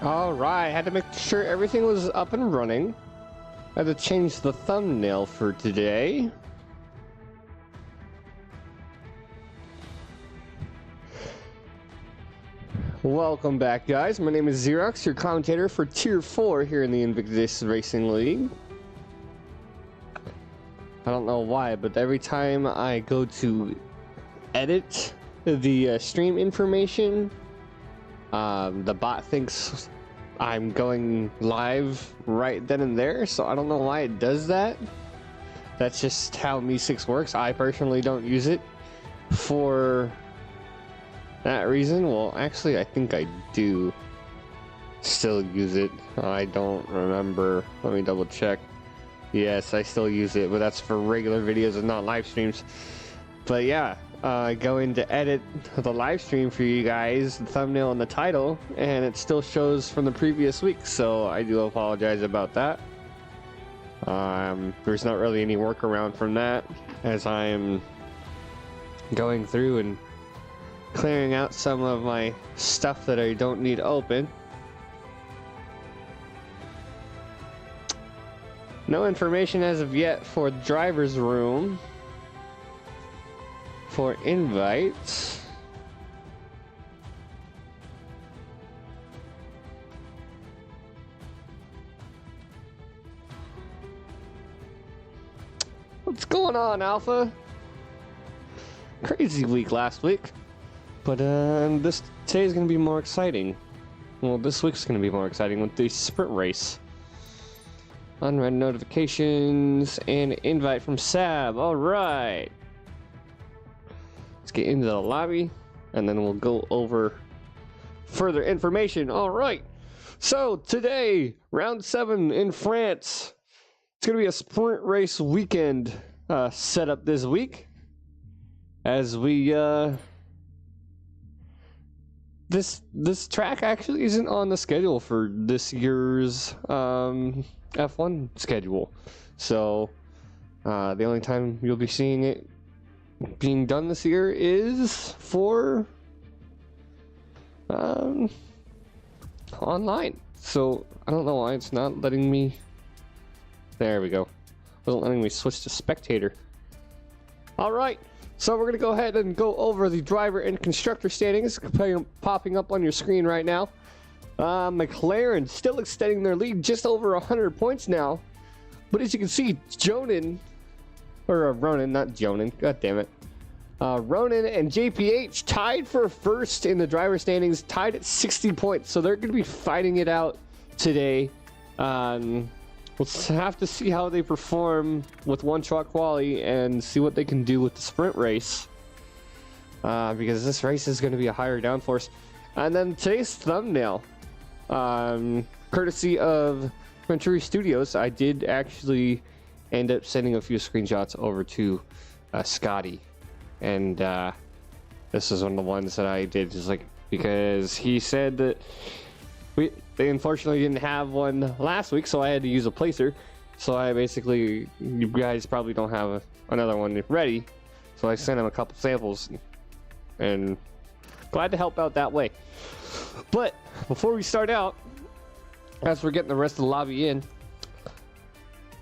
Alright, had to make sure everything was up and running. I had to change the thumbnail for today. Welcome back, guys. My name is Xerox, your commentator for Tier 4 here in the Invictus Racing League. I don't know why, but every time I go to edit the stream information, the bot thinks I'm going live right then and there, so I don't know why it does that. That's just how Me6 works. I personally don't use it for that reason. Well, actually, I think I do still use it. I don't remember. Let me double check. Yes, I still use it, but that's for regular videos and not live streams. But yeah, I go in to edit the live stream for you guys, the thumbnail and the title, and it still shows from the previous week, so I do apologize about that. There's not really any workaround from that, as I am going through and clearing out some of my stuff that I don't need open. No information as of yet for the driver's room for invites. What's going on, Alpha? Crazy week last week, but today's gonna be more exciting. Well, this week's gonna be more exciting with the sprint race. Unread notifications and invite from Sab. All right. Let's get into the lobby, and then we'll go over further information. All right. So today, round 7 in France. It's gonna be a sprint race weekend set up this week. As we this track actually isn't on the schedule for this year's F1 schedule, so the only time you'll be seeing it being done this year is for online. So I don't know why it's not letting me. There we go. Wasn't letting me switch to spectator. All right. So we're going to go ahead and go over the driver and constructor standings popping up on your screen right now. McLaren still extending their lead just over 100 points now. But as you can see, Ronan, not Jonan, god damn it. Ronan and JPH tied for first in the driver standings, tied at 60 points. So they're going to be fighting it out today. We'll have to see how they perform with one-shot quali and see what they can do with the sprint race. Because this race is going to be a higher downforce. And then today's thumbnail, courtesy of Venturi Studios, I did actually end up sending a few screenshots over to Scotty. And this is one of the ones that I did just like because he said that they unfortunately didn't have one last week, so I had to use a placer. So I basically, you guys probably don't have another one ready, so I sent him a couple samples, and glad to help out that way. But before we start out, as we're getting the rest of the lobby in,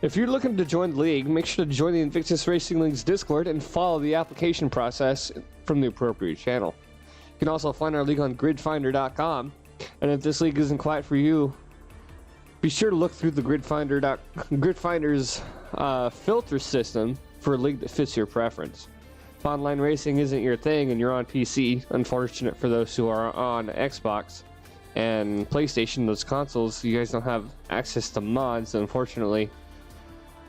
if you're looking to join the league, make sure to join the Invictus Racing League's Discord and follow the application process from the appropriate channel. You can also find our league on gridfinder.com. And if this league isn't quite for you, be sure to look through the Gridfinder's filter system for a league that fits your preference. If online racing isn't your thing and you're on PC, unfortunate for those who are on Xbox and PlayStation, those consoles, you guys don't have access to mods, unfortunately.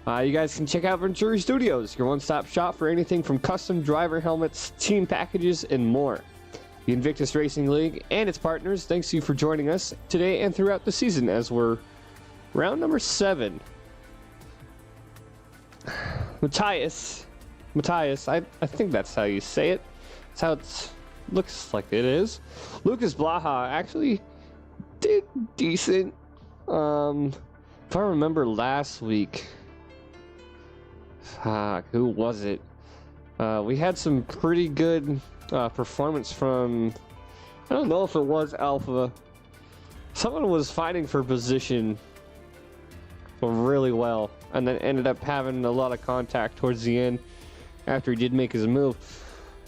You guys can check out Venturi Studios, your one-stop shop for anything from custom driver helmets, team packages, and more. The Invictus Racing League and its partners, thanks to you for joining us today and throughout the season as we're round number 7. Matthias, I think that's how you say it. That's how it looks like it is. Lucas Blaha actually did decent. If I remember last week, who was it? We had some pretty good performance from, I don't know if it was Alpha Someone was fighting for position really well, and then ended up having a lot of contact towards the end after he did make his move.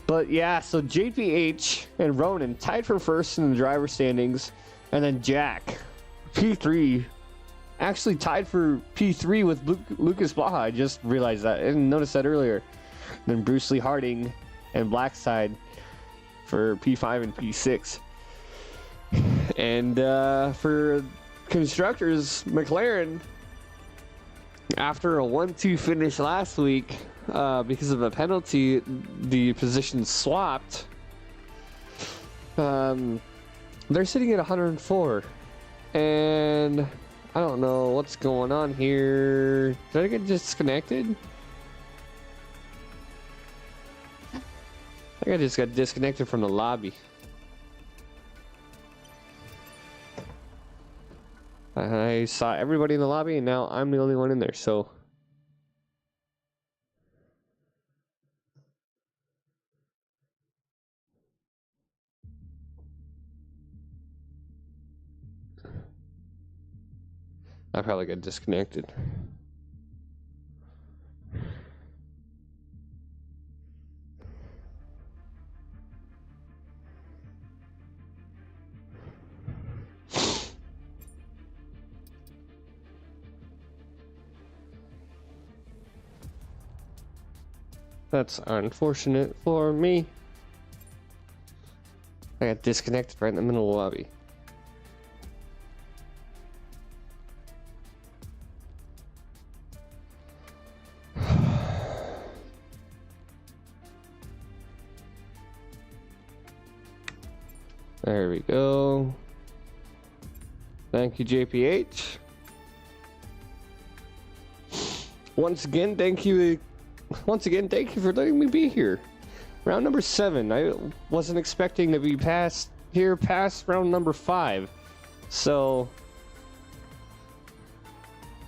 But yeah, so JPH and Ronan tied for first in the driver standings, and then Jack, P3, actually tied for P3 with Lucas Baja. I just realized that. I didn't notice that earlier. Then Bruce Lee Harding and Blackside for P5 and P6. And for constructors, McLaren, after a 1-2 finish last week, because of a penalty, the positions swapped. They're sitting at 104, and I don't know what's going on here. Did I get disconnected? I think I just got disconnected from the lobby. I saw everybody in the lobby, and now I'm the only one in there, so... I probably got disconnected. That's unfortunate for me. I got disconnected right in the middle of the lobby. There we go. Thank you, JPH. Once again, thank you for letting me be here. Round number 7. I wasn't expecting to be past round number 5. So,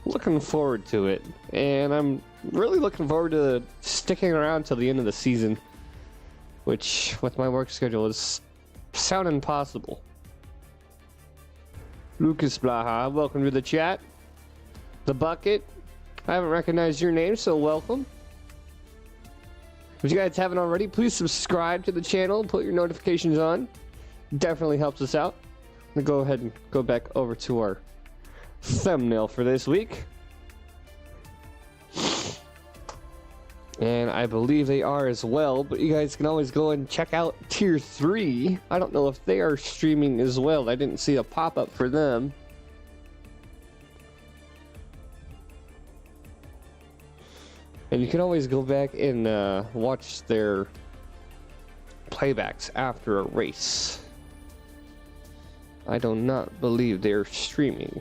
looking forward to it. And I'm really looking forward to sticking around till the end of the season, which, with my work schedule, is sounding impossible. Lucas Blaha, welcome to the chat. The Bucket, I haven't recognized your name, so welcome. If you guys haven't already, please subscribe to the channel, put your notifications on. Definitely helps us out. I'm gonna go ahead and go back over to our thumbnail for this week. And I believe they are as well, but you guys can always go and check out Tier 3. I don't know if they are streaming as well. I didn't see a pop-up for them. And you can always go back and watch their playbacks after a race. I do not believe they're streaming.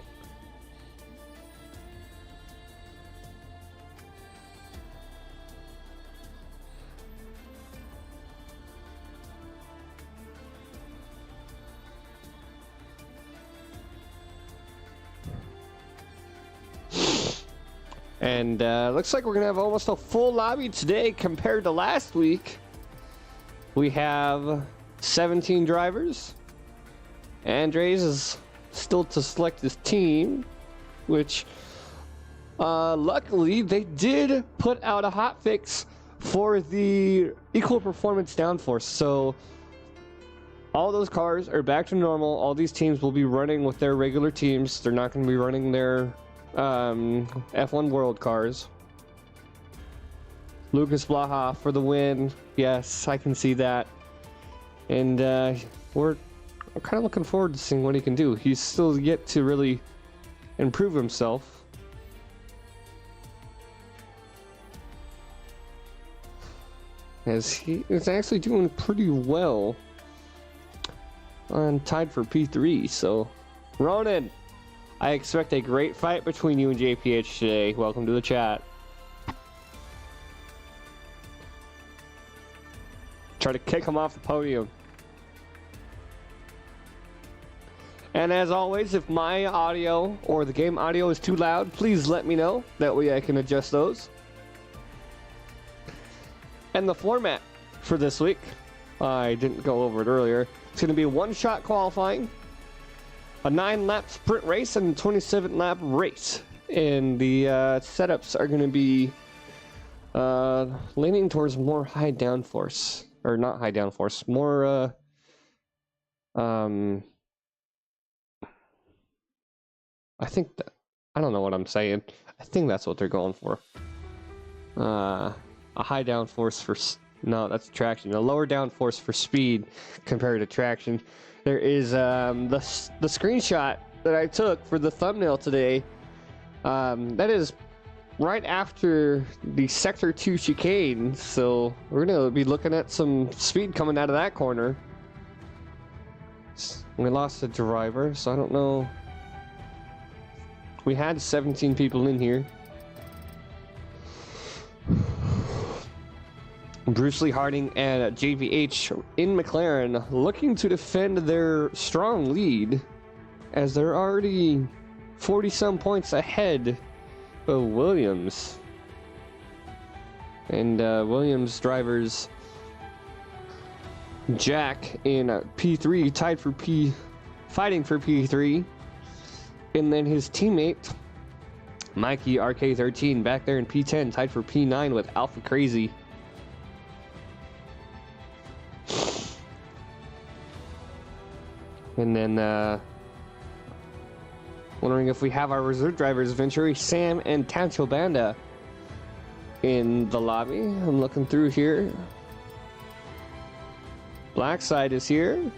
And looks like we're going to have almost a full lobby today compared to last week. We have 17 drivers. Andres is still to select his team, which luckily they did put out a hotfix for the equal performance downforce. So all those cars are back to normal. All these teams will be running with their regular teams. They're not going to be running their F1 World cars. Lucas Blaha for the win. Yes, I can see that. And we're kind of looking forward to seeing what he can do. He's still yet to really improve himself. As he is actually doing pretty well. And tied for P3, so Ronan, I expect a great fight between you and JPH today. Welcome to the chat. Try to kick him off the podium. And as always, if my audio or the game audio is too loud, please let me know. That way I can adjust those. And the format for this week, I didn't go over it earlier. It's going to be one-shot qualifying. a 9-lap sprint race and a 27-lap race. And the setups are going to be leaning towards more high downforce. Or not high downforce, more I think that, I don't know what I'm saying. I think that's what they're going for. A high downforce for no, that's traction. A lower downforce for speed compared to traction. There is the screenshot that I took for the thumbnail today. That is right after the Sector 2 chicane, so we're gonna be looking at some speed coming out of that corner. We lost a driver, so I don't know. We had 17 people in here. Bruce Lee Harding and JVH in McLaren looking to defend their strong lead as they're already 40-some points ahead of Williams. And Williams drivers Jack in P3 tied for fighting for P3. And then his teammate, Mikey RK13, back there in P10, tied for P9 with Alpha Crazy. And then, wondering if we have our reserve drivers, Venturi, Sam, and Tancho Banda in the lobby. I'm looking through here. Blackside is here.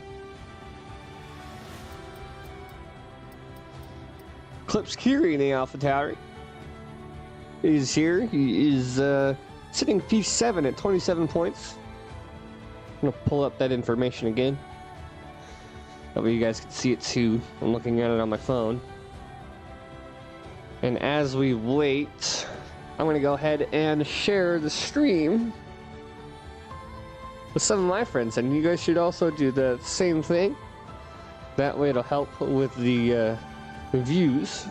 Clips Kiri in the AlphaTauri is here. He is sitting P7 at 27 points. I'm gonna pull up that information again. That way you guys can see it too. I'm looking at it on my phone. And as we wait, I'm gonna go ahead and share the stream with some of my friends, and you guys should also do the same thing. That way it'll help with the views.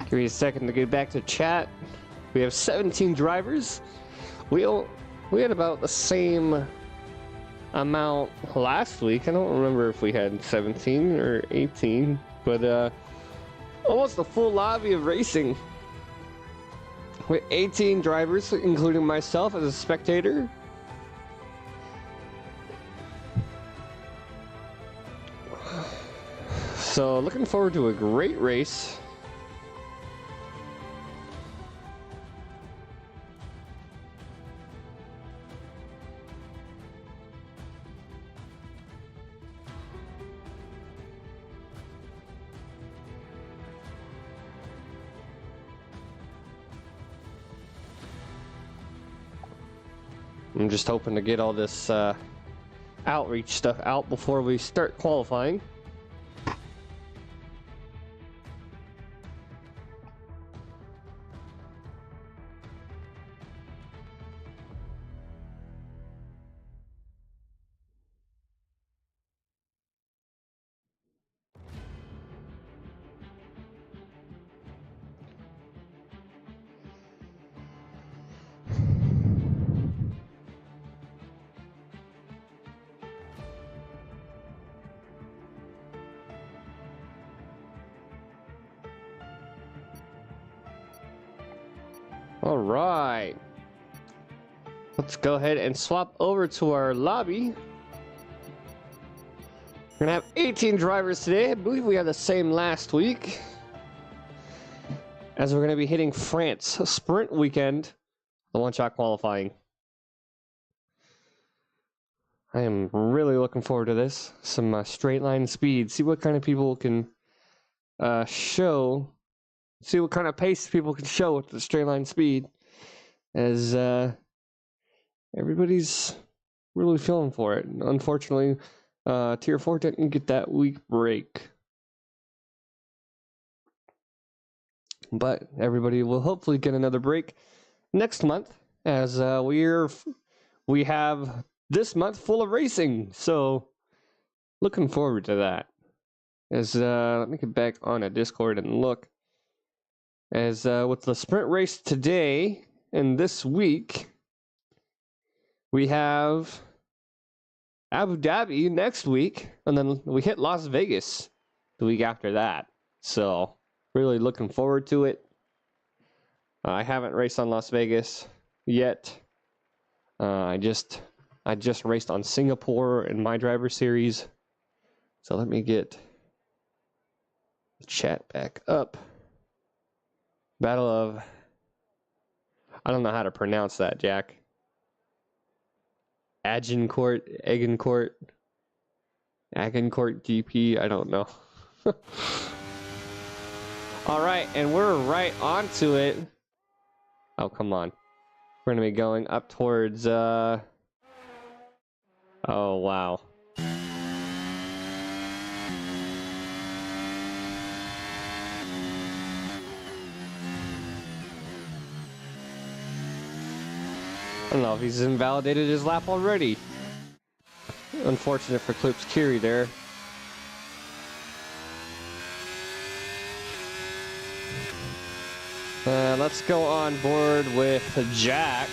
Give me a second to get back to chat. We have 17 drivers. We had about the same amount last week. I don't remember if we had 17 or 18, but almost a full lobby of racing. With 18 drivers, including myself as a spectator. So looking forward to a great race. I'm just hoping to get all this outreach stuff out before we start qualifying. All right, let's go ahead and swap over to our lobby. We're gonna have 18 drivers today. I believe we had the same last week, as we're gonna be hitting France sprint weekend, the one-shot qualifying. I am really looking forward to this. Some straight line speed. See what kind of people can show. See what kind of pace people can show with the straight line speed. As everybody's really feeling for it. Unfortunately, Tier 4 didn't get that week break. But everybody will hopefully get another break next month, as we have this month full of racing. So looking forward to that. As let me get back on a Discord and look. As with the sprint race today and this week, we have Abu Dhabi next week, and then we hit Las Vegas the week after that. So really looking forward to it. I haven't raced on Las Vegas yet. I just raced on Singapore in my driver series. So let me get the chat back up. Battle of, I don't know how to pronounce that, Jack. Agincourt GP, I don't know. All right, and we're right onto it. Oh, come on. We're going to be going up towards, oh, wow. I don't know if he's invalidated his lap already. Unfortunate for Clips Curie there. Let's go on board with Jack.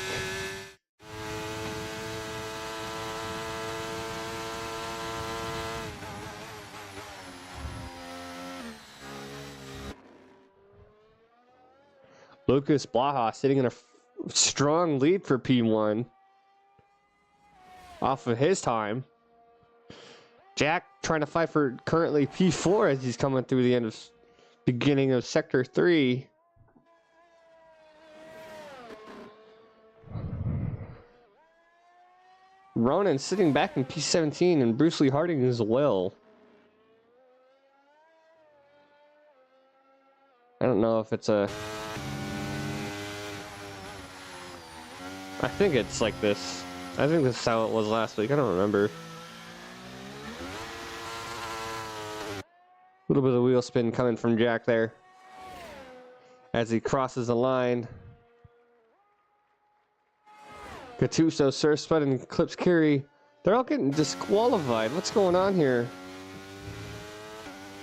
Lucas Blaha sitting in a strong lead for P1 off of his time. Jack trying to fight for currently P4 as he's coming through the beginning of Sector 3. Ronan sitting back in P17 and Bruce Lee Harding as well. I don't know if it's a... I think it's like this. I think this is how it was last week. I don't remember. A little bit of wheel spin coming from Jack there as he crosses the line. Gattuso, Surspud, and Clips Curie, they're all getting disqualified. What's going on here?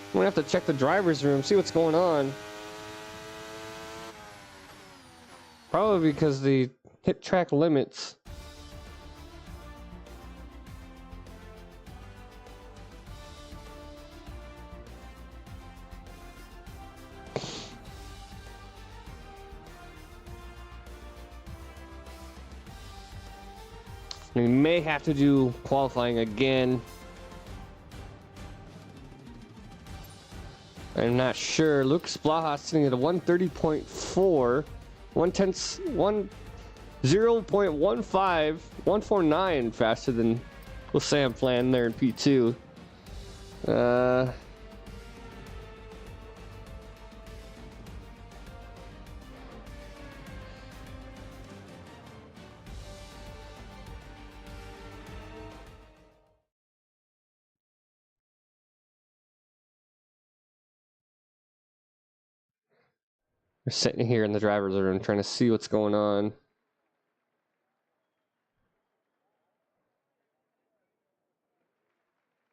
I'm gonna have to check the driver's room, see what's going on. Probably because the hit track limits. We may have to do qualifying again. I'm not sure. Lucas Blaha sitting at a 130.4, 0.15, 149 faster than Sam Plan there in P2. We're sitting here in the driver's room trying to see what's going on.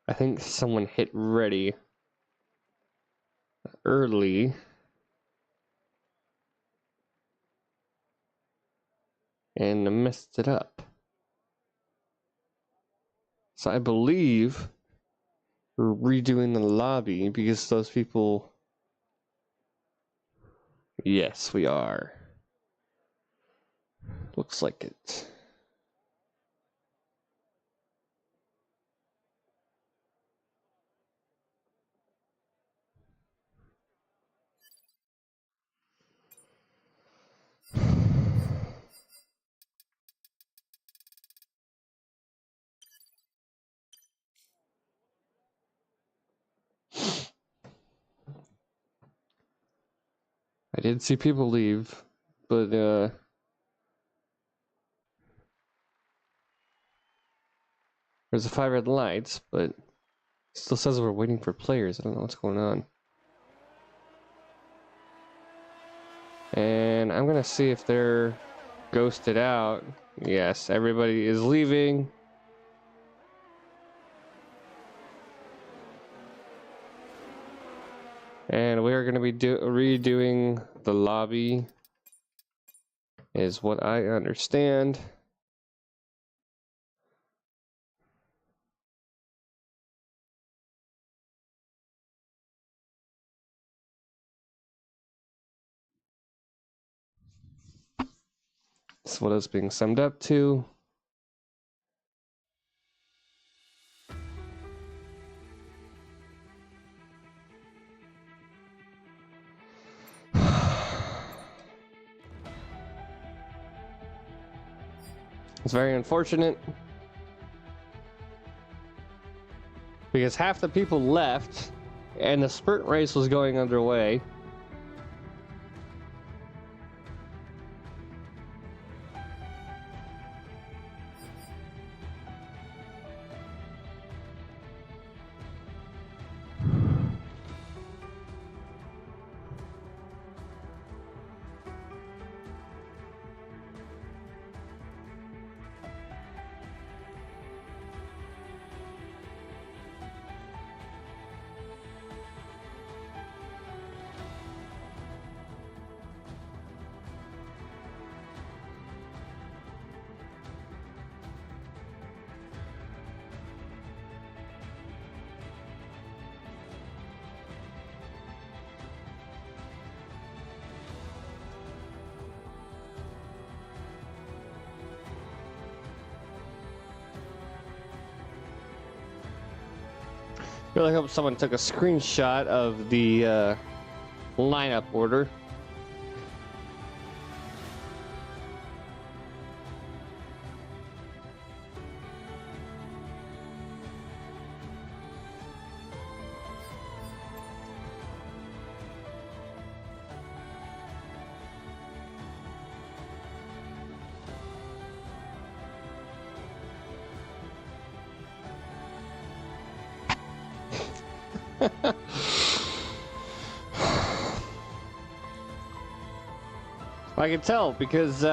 I think someone hit ready early. And messed it up. So I believe we're redoing the lobby because those people... Yes, we are. Looks like it. did see people leave, but there's 5 red lights, but it still says we're waiting for players. I don't know what's going on. And I'm gonna see if they're ghosted out. Yes, everybody is leaving. And we are going to be redoing the lobby, is what I understand. That's what it's being summed up to. It's very unfortunate because half the people left and the sprint race was going underway. I really hope someone took a screenshot of the lineup order. I can tell because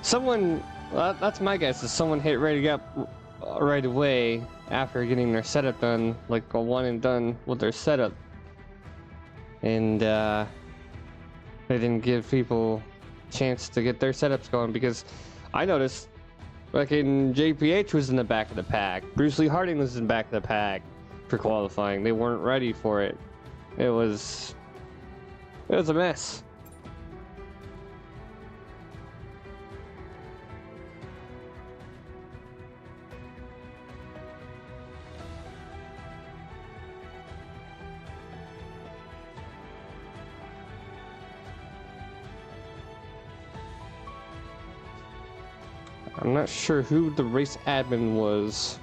someone, well, that's my guess, is someone hit ready up right away after getting their setup done, like a one and done with their setup. And they didn't give people a chance to get their setups going, because I noticed fucking JPH was in the back of the pack. Bruce Lee Harding was in the back of the pack for qualifying. They weren't ready for it. It was a mess. I'm not sure who the race admin was.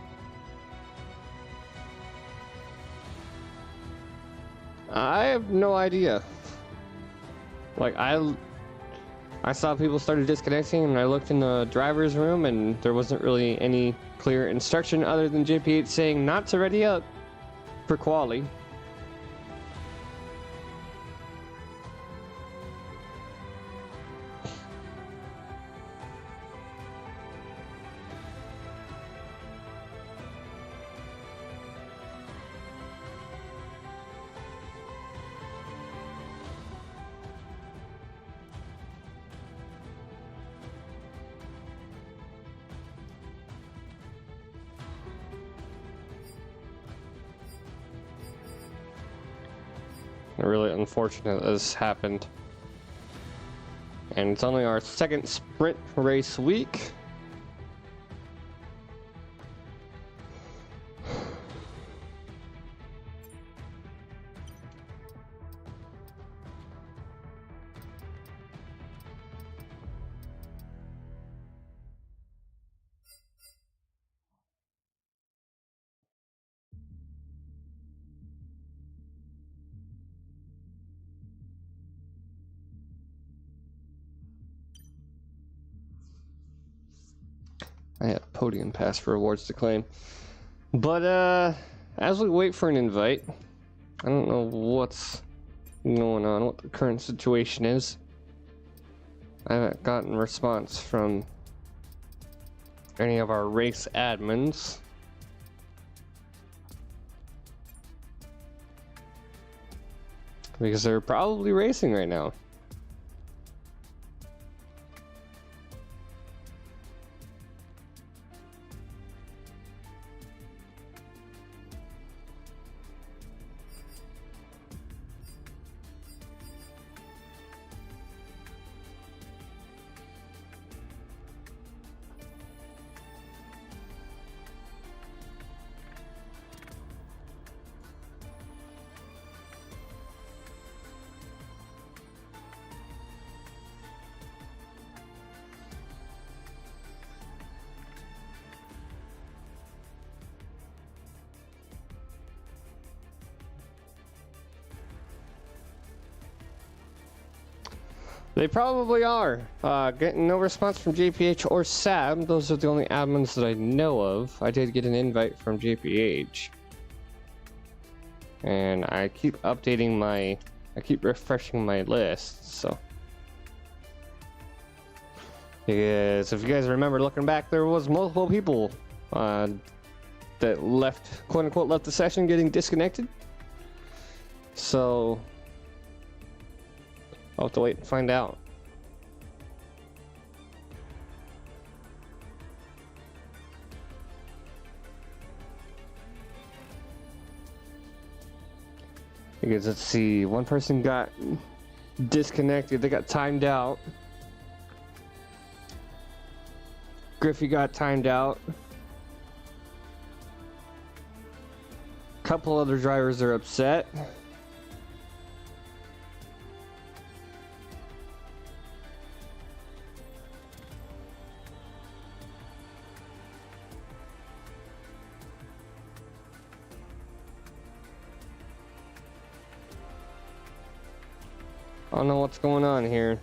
I have no idea. Like, I saw people started disconnecting, and I looked in the driver's room, and there wasn't really any clear instruction other than JP8 saying not to ready up for quali. Really unfortunate this happened. And it's only our second sprint race week. I have podium pass for awards to claim. But as we wait for an invite, I don't know what's going on, what the current situation is. I haven't gotten a response from any of our race admins. Because they're probably racing right now. They probably are. Getting no response from JPH or Sab. Those are the only admins that I know of. I did get an invite from JPH. And I keep updating I keep refreshing my list, so. Because if you guys remember looking back, there was multiple people that left, quote unquote, left the session getting disconnected. So I'll have to wait and find out. Because let's see, one person got disconnected, they got timed out. Griffey got timed out. Couple other drivers are upset. I don't know what's going on here.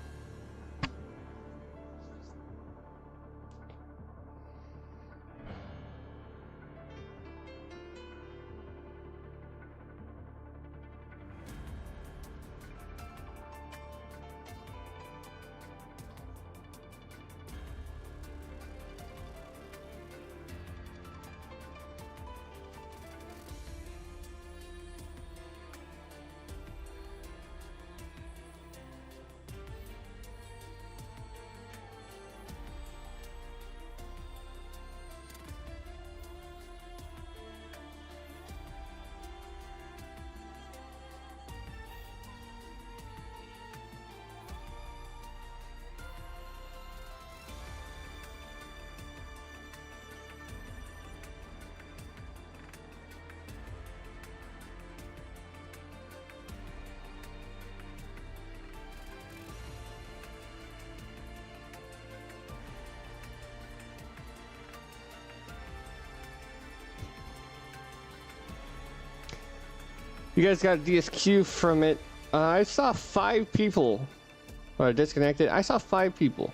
You guys got DSQ from it. I saw 5 people disconnected. I saw 5 people.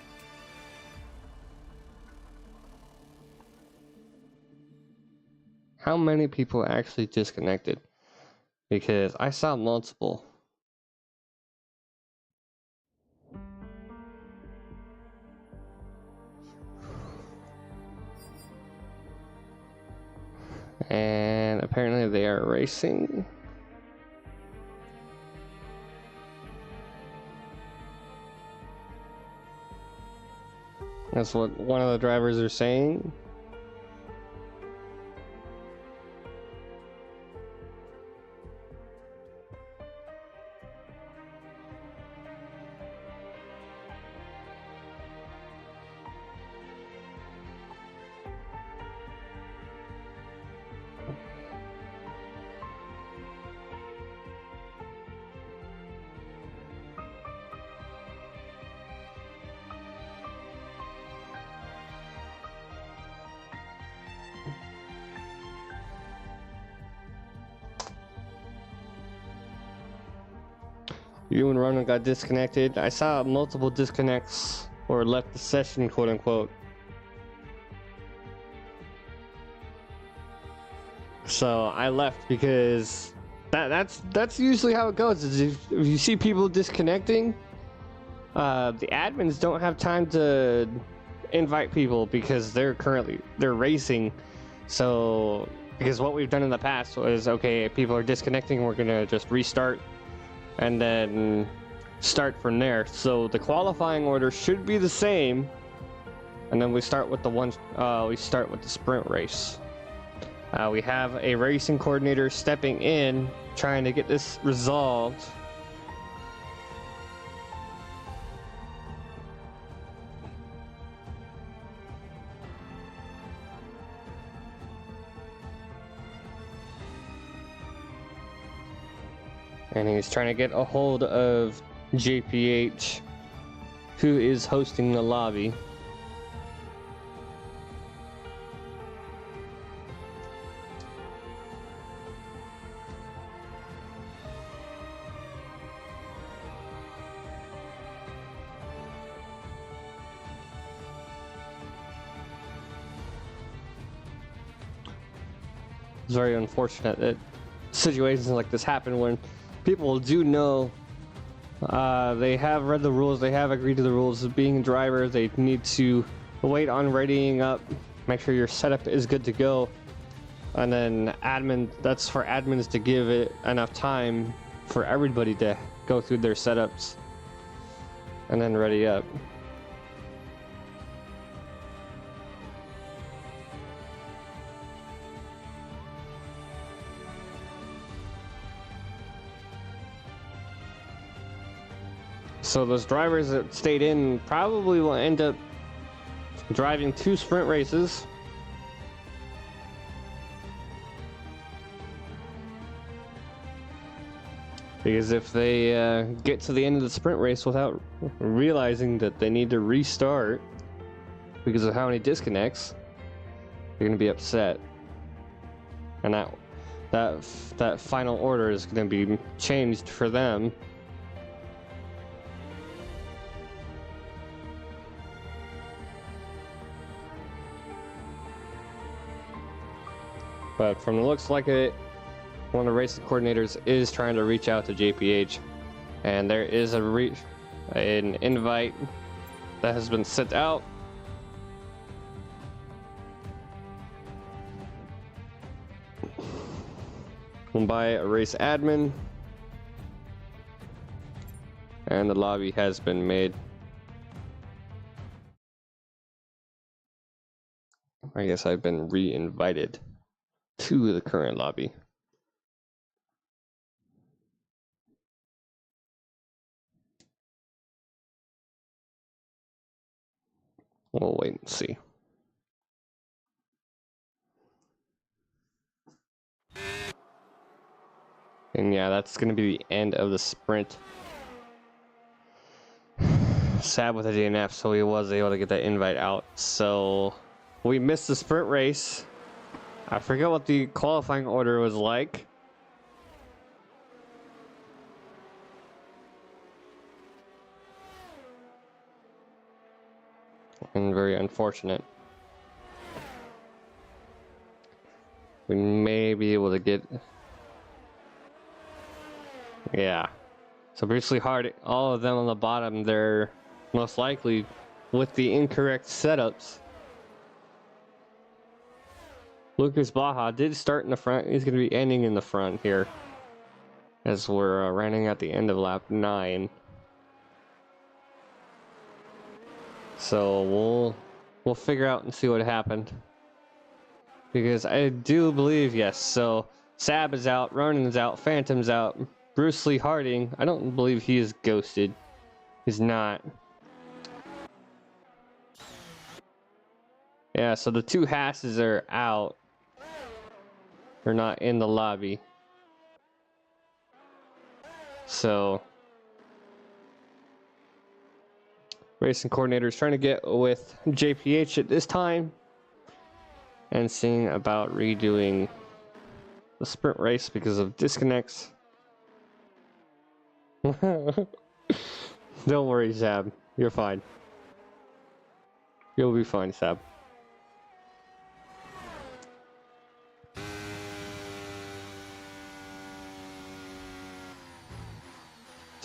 How many people actually disconnected? Because I saw multiple. And apparently they are racing. That's what one of the drivers are saying. You and Ronan got disconnected. I saw multiple disconnects or left the session, quote unquote. So I left because that's usually how it goes. Is if you see people disconnecting, the admins don't have time to invite people because they're racing. So because what we've done in the past was, okay, people are disconnecting, we're gonna just restart and then start from there. So the qualifying order should be the same, and then we start with the sprint race. We have a racing coordinator stepping in, trying to get this resolved. And he's trying to get a hold of JPH, who is hosting the lobby. It's very unfortunate that situations like this happen when people do know, they have read the rules, they have agreed to the rules of being a driver. They need to wait on readying up, make sure your setup is good to go, and then that's for admins to give it enough time for everybody to go through their setups and then ready up. So those drivers that stayed in probably will end up driving 2 sprint races. Because if they get to the end of the sprint race without realizing that they need to restart because of how many disconnects, they're going to be upset. And that final order is going to be changed for them. But from the looks like it, one of the racing coordinators is trying to reach out to JPH, and there is an invite that has been sent out. By a race admin, and the lobby has been made. I guess I've been re-invited to the current lobby. We'll wait and see. And yeah, that's going to be the end of the sprint. Sad with the DNF, so he was able to get that invite out. So we missed the sprint race. I forget what the qualifying order was like. And very unfortunate. We may be able to get... Yeah. So basically all of them on the bottom, they're most likely with the incorrect setups. Lucas Baja did start in the front. He's going to be ending in the front here as we're running at the end of lap 9. So we'll figure out and see what happened. Because I do believe, yes, so Sab is out, Ronan's out, Phantom's out, Bruce Lee Harding, I don't believe he is ghosted. He's not. Yeah, so the 2 Hasses are out. They're not in the lobby. So racing coordinator is trying to get with JPH at this time and seeing about redoing the sprint race because of disconnects. Don't worry, Sab. You're fine. You'll be fine, Sab.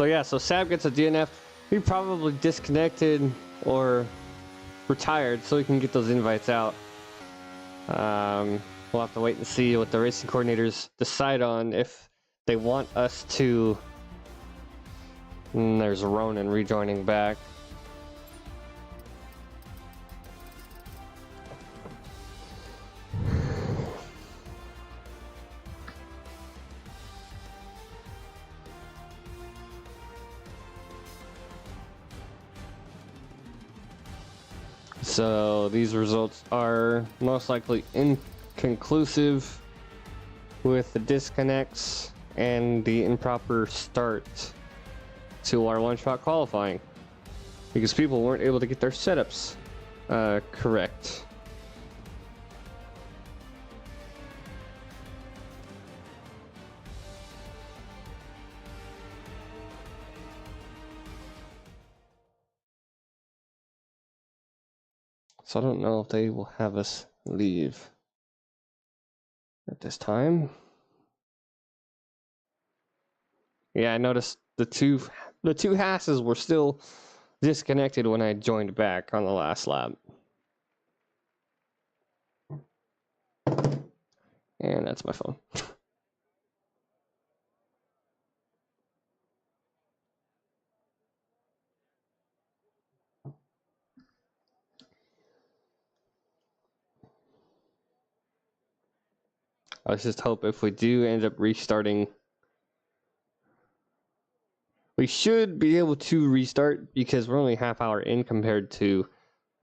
So yeah, so Sab gets a DNF. He probably disconnected or retired, so we can get those invites out. We'll have to wait and see what the racing coordinators decide on, if they want us to. And there's Ronan rejoining back. So these results are most likely inconclusive, with the disconnects and the improper start to our one-shot qualifying, because people weren't able to get their setups correct. So I don't know if they will have us leave at this time. Yeah, I noticed the two Hasses were still disconnected when I joined back on the last lap. And that's my phone. Let's just hope if we do end up restarting, we should be able to restart, because we're only half hour in compared to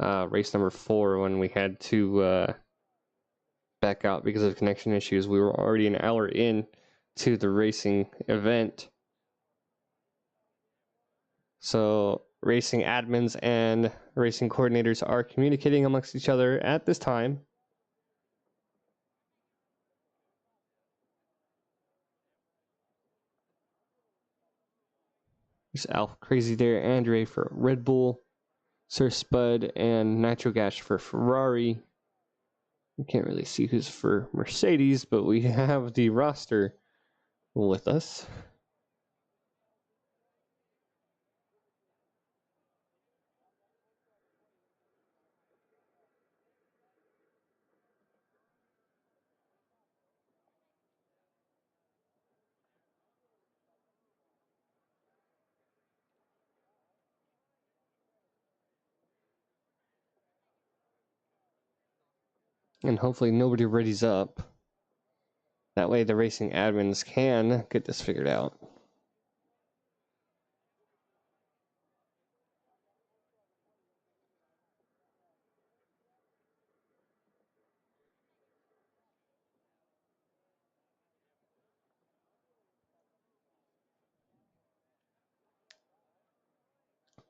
race number 4 when we had to back out because of connection issues. We were already an hour in to the racing event. So racing admins and racing coordinators are communicating amongst each other at this time. There's Alpha Crazy Dare Andre for Red Bull, Sir Spud and Nitro Gash for Ferrari. We can't really see who's for Mercedes, but we have the roster with us. And hopefully nobody readies up. That way the racing admins can get this figured out.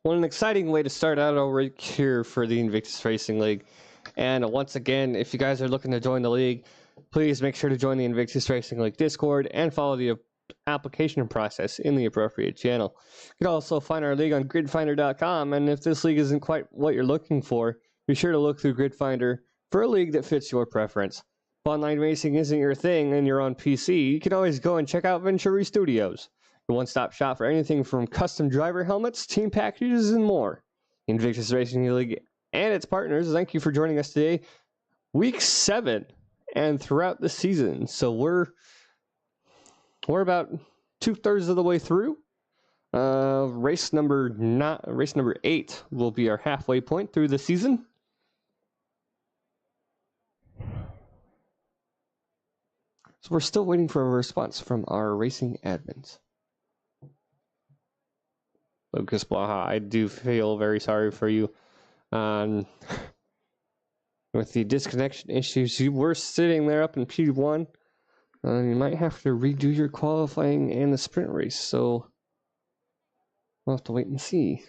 Well, an exciting way to start out over here for the Invictus Racing League. And once again, if you guys are looking to join the league, please make sure to join the Invictus Racing League Discord and follow the application process in the appropriate channel. You can also find our league on gridfinder.com, and if this league isn't quite what you're looking for, be sure to look through GridFinder for a league that fits your preference. If online racing isn't your thing and you're on PC, you can always go and check out Venturi Studios, the one-stop shop for anything from custom driver helmets, team packages, and more. Invictus Racing League and its partners, thank you for joining us today. Week 7 and throughout the season. So we're about 2/3 of the way through. Race number 8 will be our halfway point through the season. So we're still waiting for a response from our racing admins. Lucas Blaha, I do feel very sorry for you. With the disconnection issues, you were sitting there up in P1. You might have to redo your qualifying and the sprint race, so we'll have to wait and see.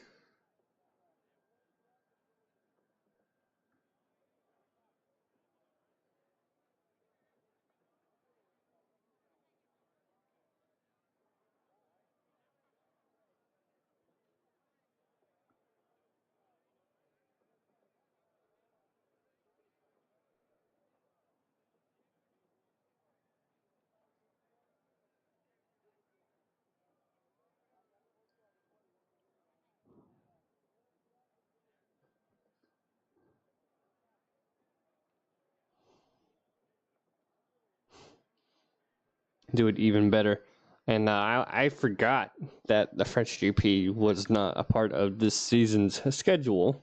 do it even better. And I forgot that the French GP was not a part of this season's schedule.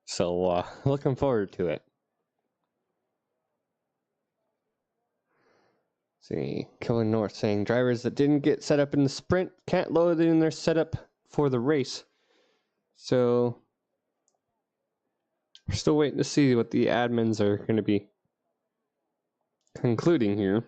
So looking forward to it. See, Killing North saying drivers that didn't get set up in the sprint can't load in their setup for the race. So we're still waiting to see what the admins are going to be concluding here.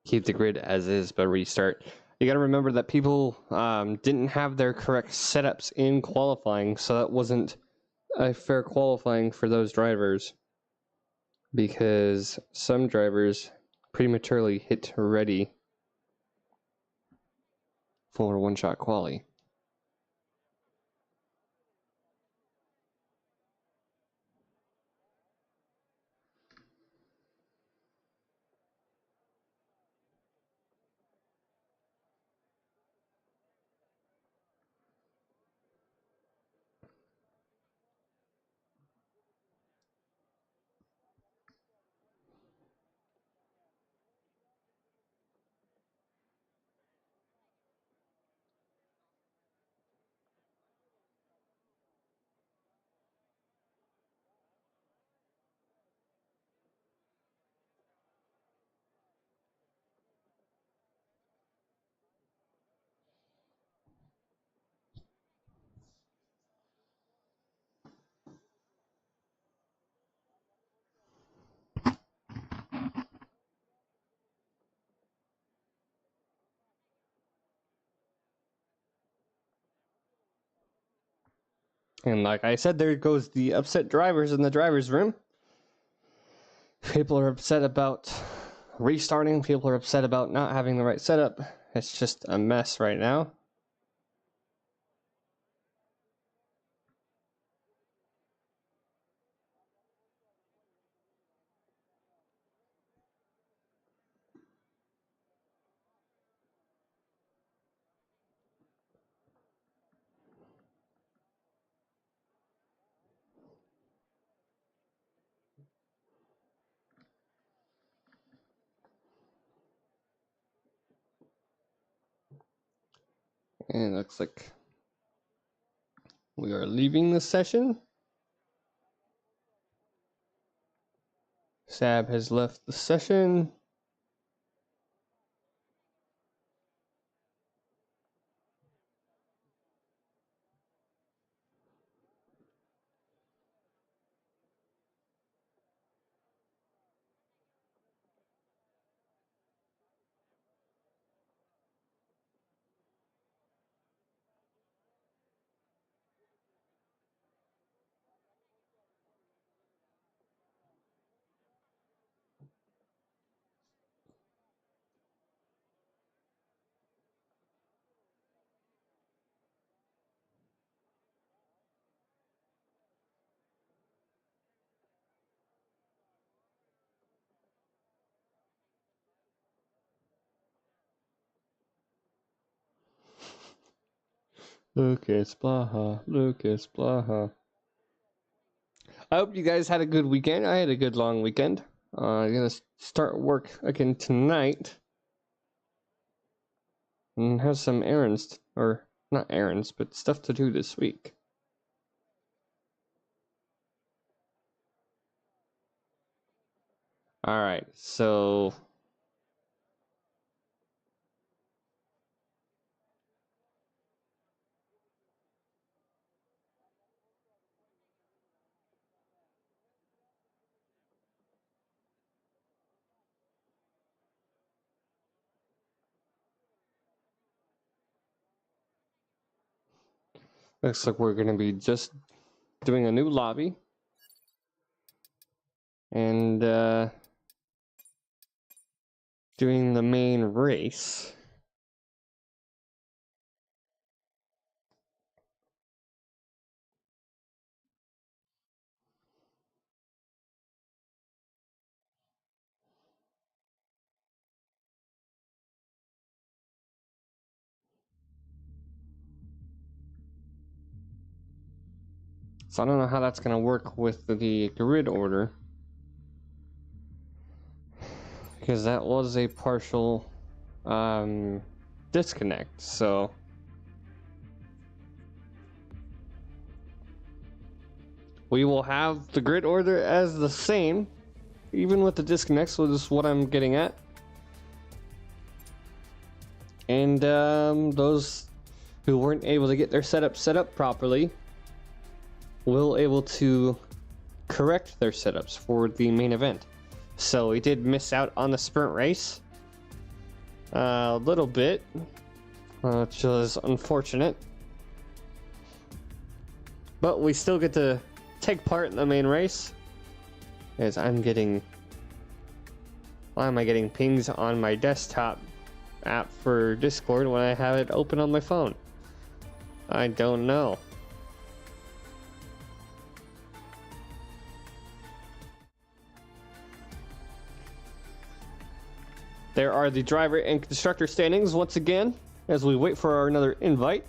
Keep the grid as is, but restart. You got to remember that people didn't have their correct setups in qualifying, so that wasn't a fair qualifying for those drivers, because some drivers prematurely hit ready for one-shot quali. And like I said, there goes the upset drivers in the driver's room. People are upset about restarting. People are upset about not having the right setup. It's just a mess right now. And it looks like we are leaving the session. Sab has left the session. Lucas Blaha, Lucas Blaha. I hope you guys had a good weekend. I had a good long weekend. I'm gonna start work again tonight and have some errands, or not errands, but stuff to do this week. All right, so looks like we're going to be just doing a new lobby and doing the main race. So I don't know how that's going to work with the grid order, because that was a partial disconnect. So we will have the grid order as the same, even with the disconnects, so this is what I'm getting at. And those who weren't able to get their setup set up properly will able to correct their setups for the main event. So we did miss out on the sprint race a little bit, which was unfortunate. But we still get to take part in the main race. As I'm getting... Why am I getting pings on my desktop app for Discord when I have it open on my phone? I don't know. There are the driver and constructor standings once again as we wait for another invite.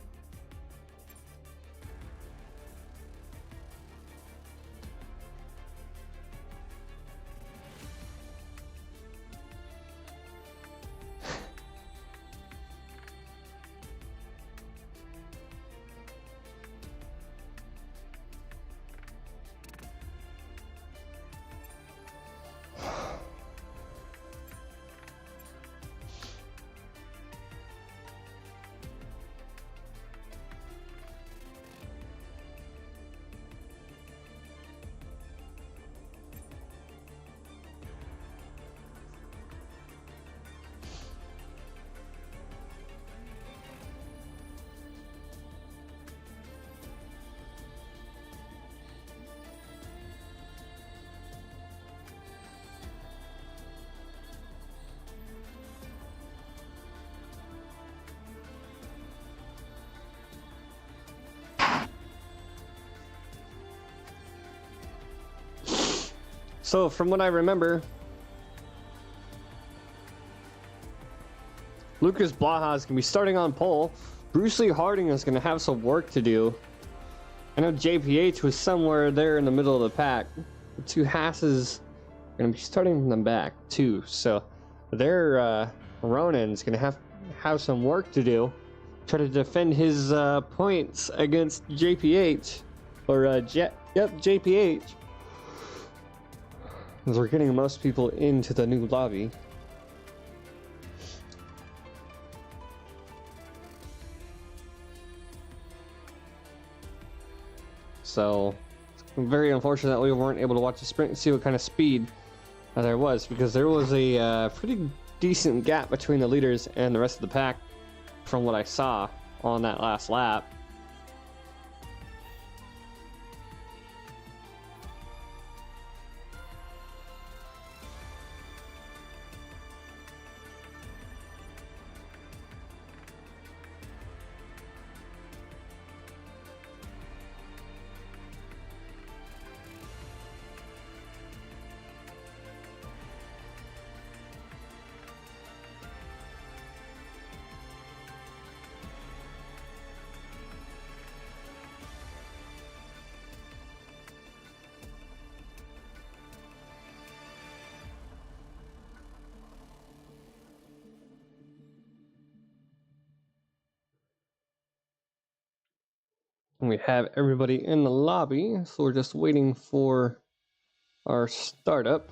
So from what I remember, Lucas Blaha is going to be starting on pole. Bruce Lee Harding is going to have some work to do. I know JPH was somewhere there in the middle of the pack. The two Hasses are going to be starting from the back too. So their Ronan's going to have some work to do. Try to defend his points against JPH. Or JPH. As we're getting most people into the new lobby. So, it's very unfortunate that we weren't able to watch the sprint and see what kind of speed there was, because there was a pretty decent gap between the leaders and the rest of the pack from what I saw on that last lap. We have everybody in the lobby, so we're just waiting for our startup.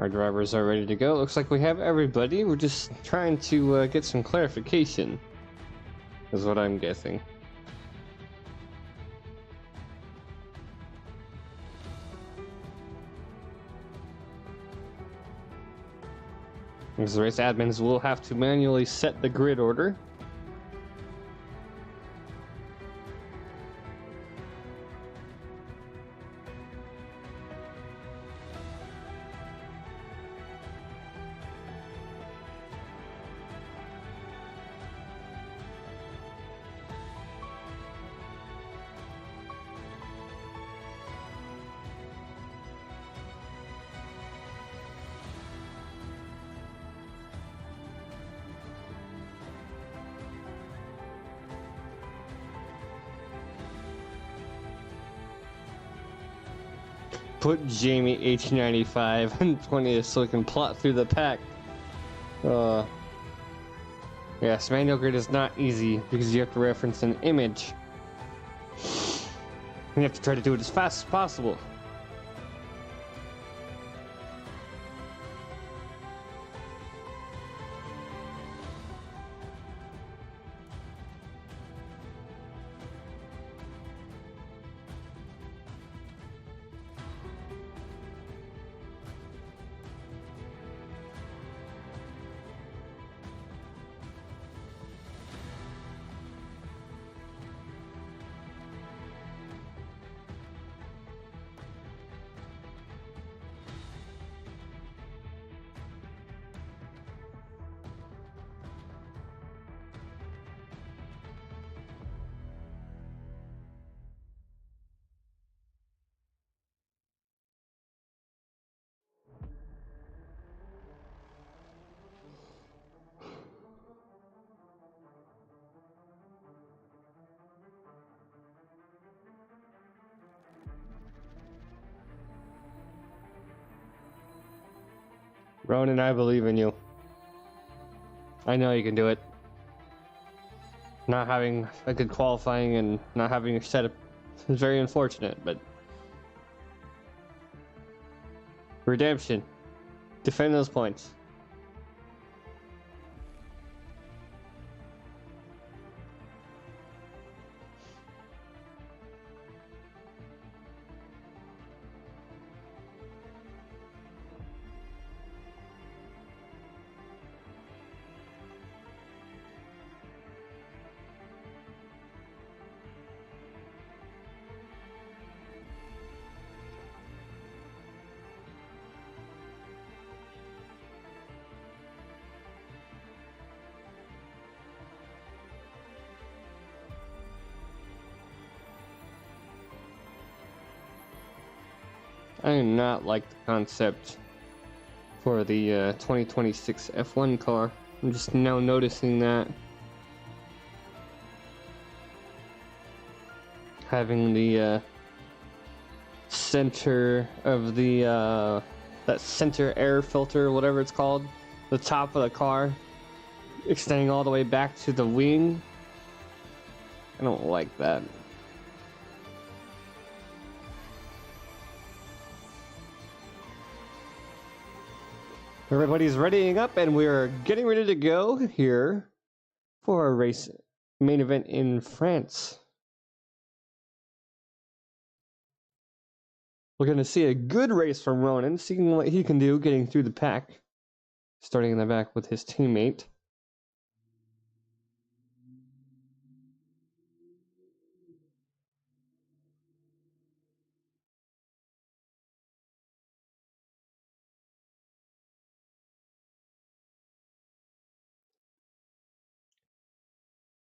Our drivers are ready to go. Looks like we have everybody. We're just trying to get some clarification, is what I'm guessing. Because the race admins will have to manually set the grid order. Put Jamie H95 and 20 so we can plot through the pack. Yes, manual grid is not easy because you have to reference an image. You have to try to do it as fast as possible. Ronan, I believe in you. I know you can do it. Not having a good qualifying and not having your setup is very unfortunate, but... Redemption. Defend those points. I do not like the concept for the 2026 F1 car. I'm just now noticing that. Having the center of the that center air filter, whatever it's called, the top of the car, extending all the way back to the wing. I don't like that. Everybody's readying up and we're getting ready to go here for a race main event in France. We're going to see a good race from Ronan, seeing what he can do getting through the pack. Starting in the back with his teammate.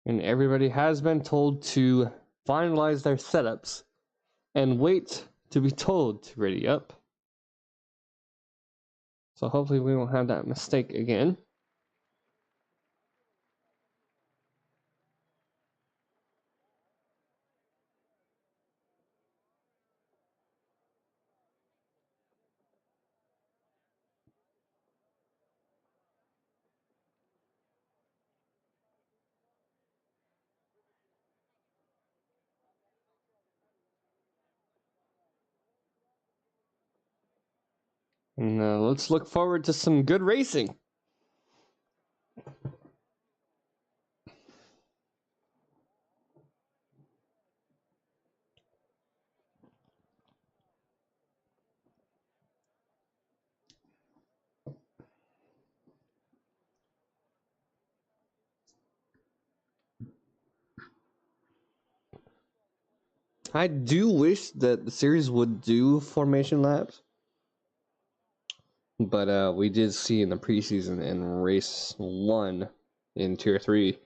And everybody has been told to finalize their setups and wait to be told to ready up. So hopefully we won't have that mistake again. And let's look forward to some good racing. I do wish that the series would do formation laps, but we did see in the preseason in race 1 in tier 3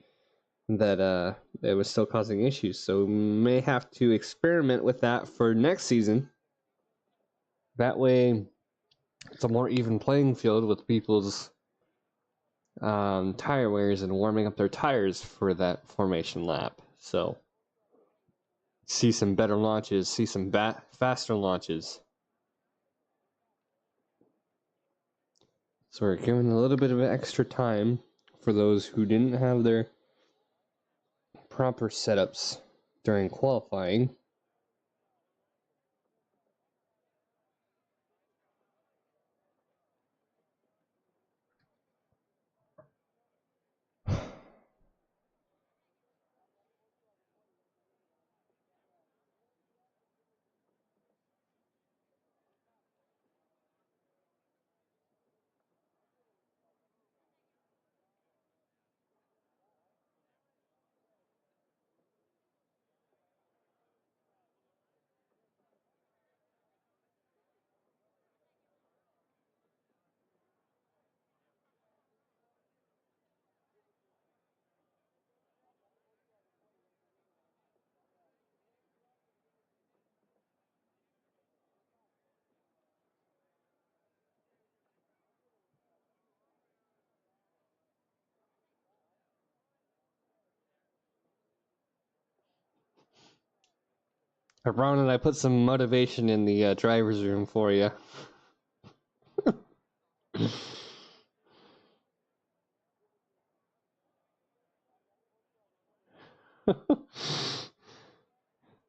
that it was still causing issues, so we may have to experiment with that for next season. That way it's a more even playing field with people's tire wears and warming up their tires for that formation lap. So see some better launches, see some faster launches. So we're giving a little bit of extra time for those who didn't have their proper setups during qualifying. Ronan, I put some motivation in the driver's room for you.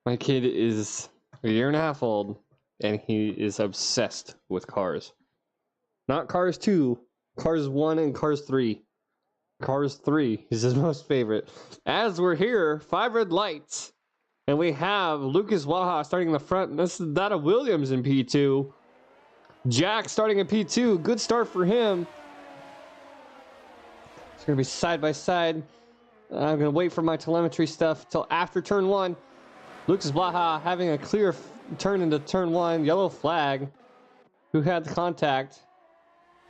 My kid is a year and a half old, and he is obsessed with cars. Not Cars 2, Cars 1 and Cars 3. Cars 3 is his most favorite. As we're here, 5 red lights. And we have Lucas Waha starting in the front. This is that of Williams in P2. Jack starting in P2. Good start for him. It's going to be side by side. I'm going to wait for my telemetry stuff till after turn 1. Lucas Blaha having a clear turn into turn 1. Yellow flag. Who had the contact?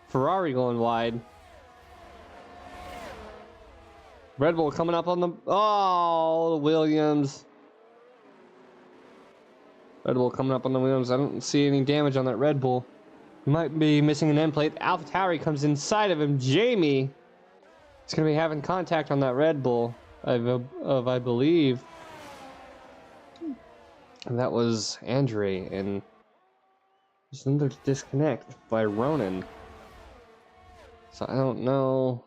Ferrari going wide. Red Bull coming up on the... Oh, Williams. Red Bull coming up on the Williams. I don't see any damage on that Red Bull. He might be missing an end plate. AlphaTauri comes inside of him. Jamie is going to be having contact on that Red Bull, I believe. And that was Andre, and there's another disconnect by Ronan. So I don't know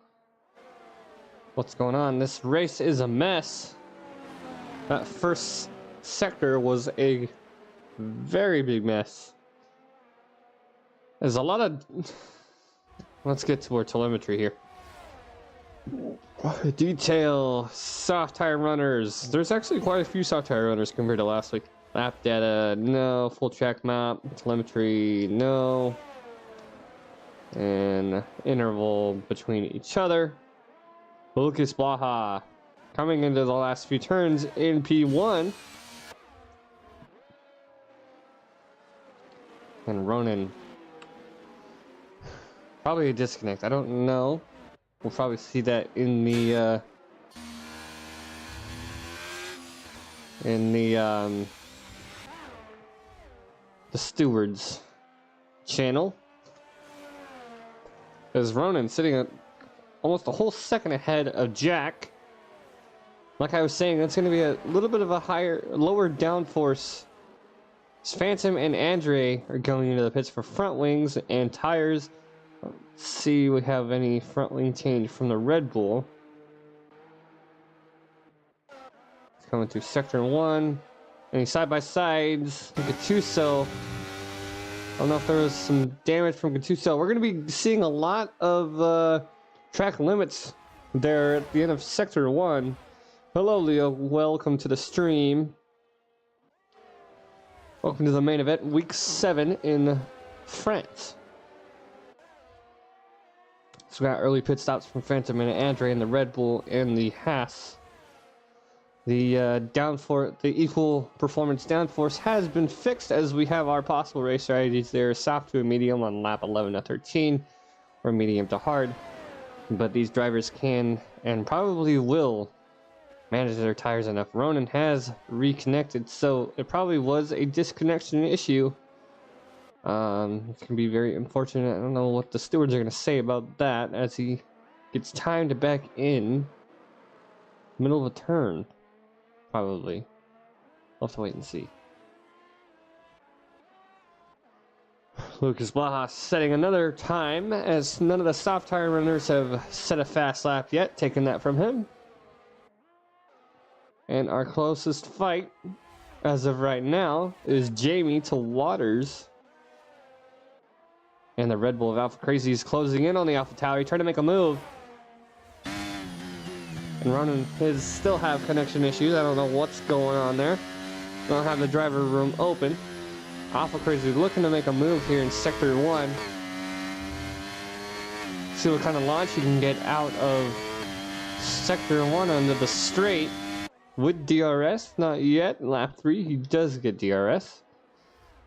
what's going on. This race is a mess. That first sector was a very big mess. There's a lot of... Let's get to our telemetry here. Detail, soft tire runners. There's actually quite a few soft tire runners compared to last week. Lap data, no. Full track map, telemetry, no. And interval between each other. Lucas Blaha coming into the last few turns in P1. And Ronan. Probably a disconnect. I don't know. We'll probably see that in the stewards channel. As Ronan sitting at almost a whole second ahead of Jack. Like I was saying, that's going to be a little bit of a lower downforce. Phantom and Andre are going into the pits for front wings and tires. Let's see if we have any front wing change from the Red Bull. It's coming through sector 1. Any side by sides? Look at Tuso. don't know if there was some damage from Gattuso. We're going to be seeing a lot of track limits there at the end of Sector 1. Hello, Leo. Welcome to the stream. Welcome to the main event, Week 7 in France. So we got early pit stops from Phantom and Andre and the Red Bull and the Haas. The equal performance downforce has been fixed as we have our possible race strategies there. Soft to a medium on lap 11 to 13, or medium to hard. But these drivers can and probably will manage their tires enough. Ronan has reconnected, so it probably was a disconnection issue. It can be very unfortunate. I don't know what the stewards are going to say about that as he gets timed back in middle of a turn. Probably. We'll have to wait and see. Lucas Blaha setting another time as none of the soft tire runners have set a fast lap yet, taking that from him. And our closest fight as of right now is Jamie to Waters. And the Red Bull of Alpha Crazy is closing in on the Alpha Tauri, trying to make a move. And Ronan still have connection issues. I don't know what's going on there. Don't have the driver room open. Alpha Crazy looking to make a move here in Sector 1. See what kind of launch you can get out of Sector 1 under the straight. With DRS, not yet. Lap 3, he does get DRS.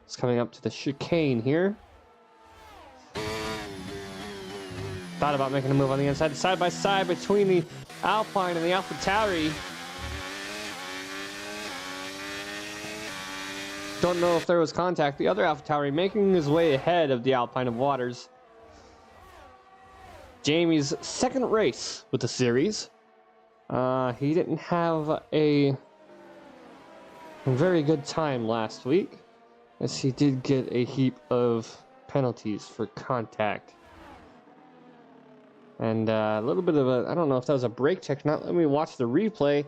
It's coming up to the chicane here. Thought about making a move on the inside, side by side between the Alpine and the Alpha Tauri. Don't know if there was contact. The other Alpha Tauri making his way ahead of the Alpine of Waters. Jamie's second race with the series. He didn't have a very good time last week, as he did get a heap of penalties for contact. And a little bit of a, I don't know if that was a brake check. Not let me watch the replay.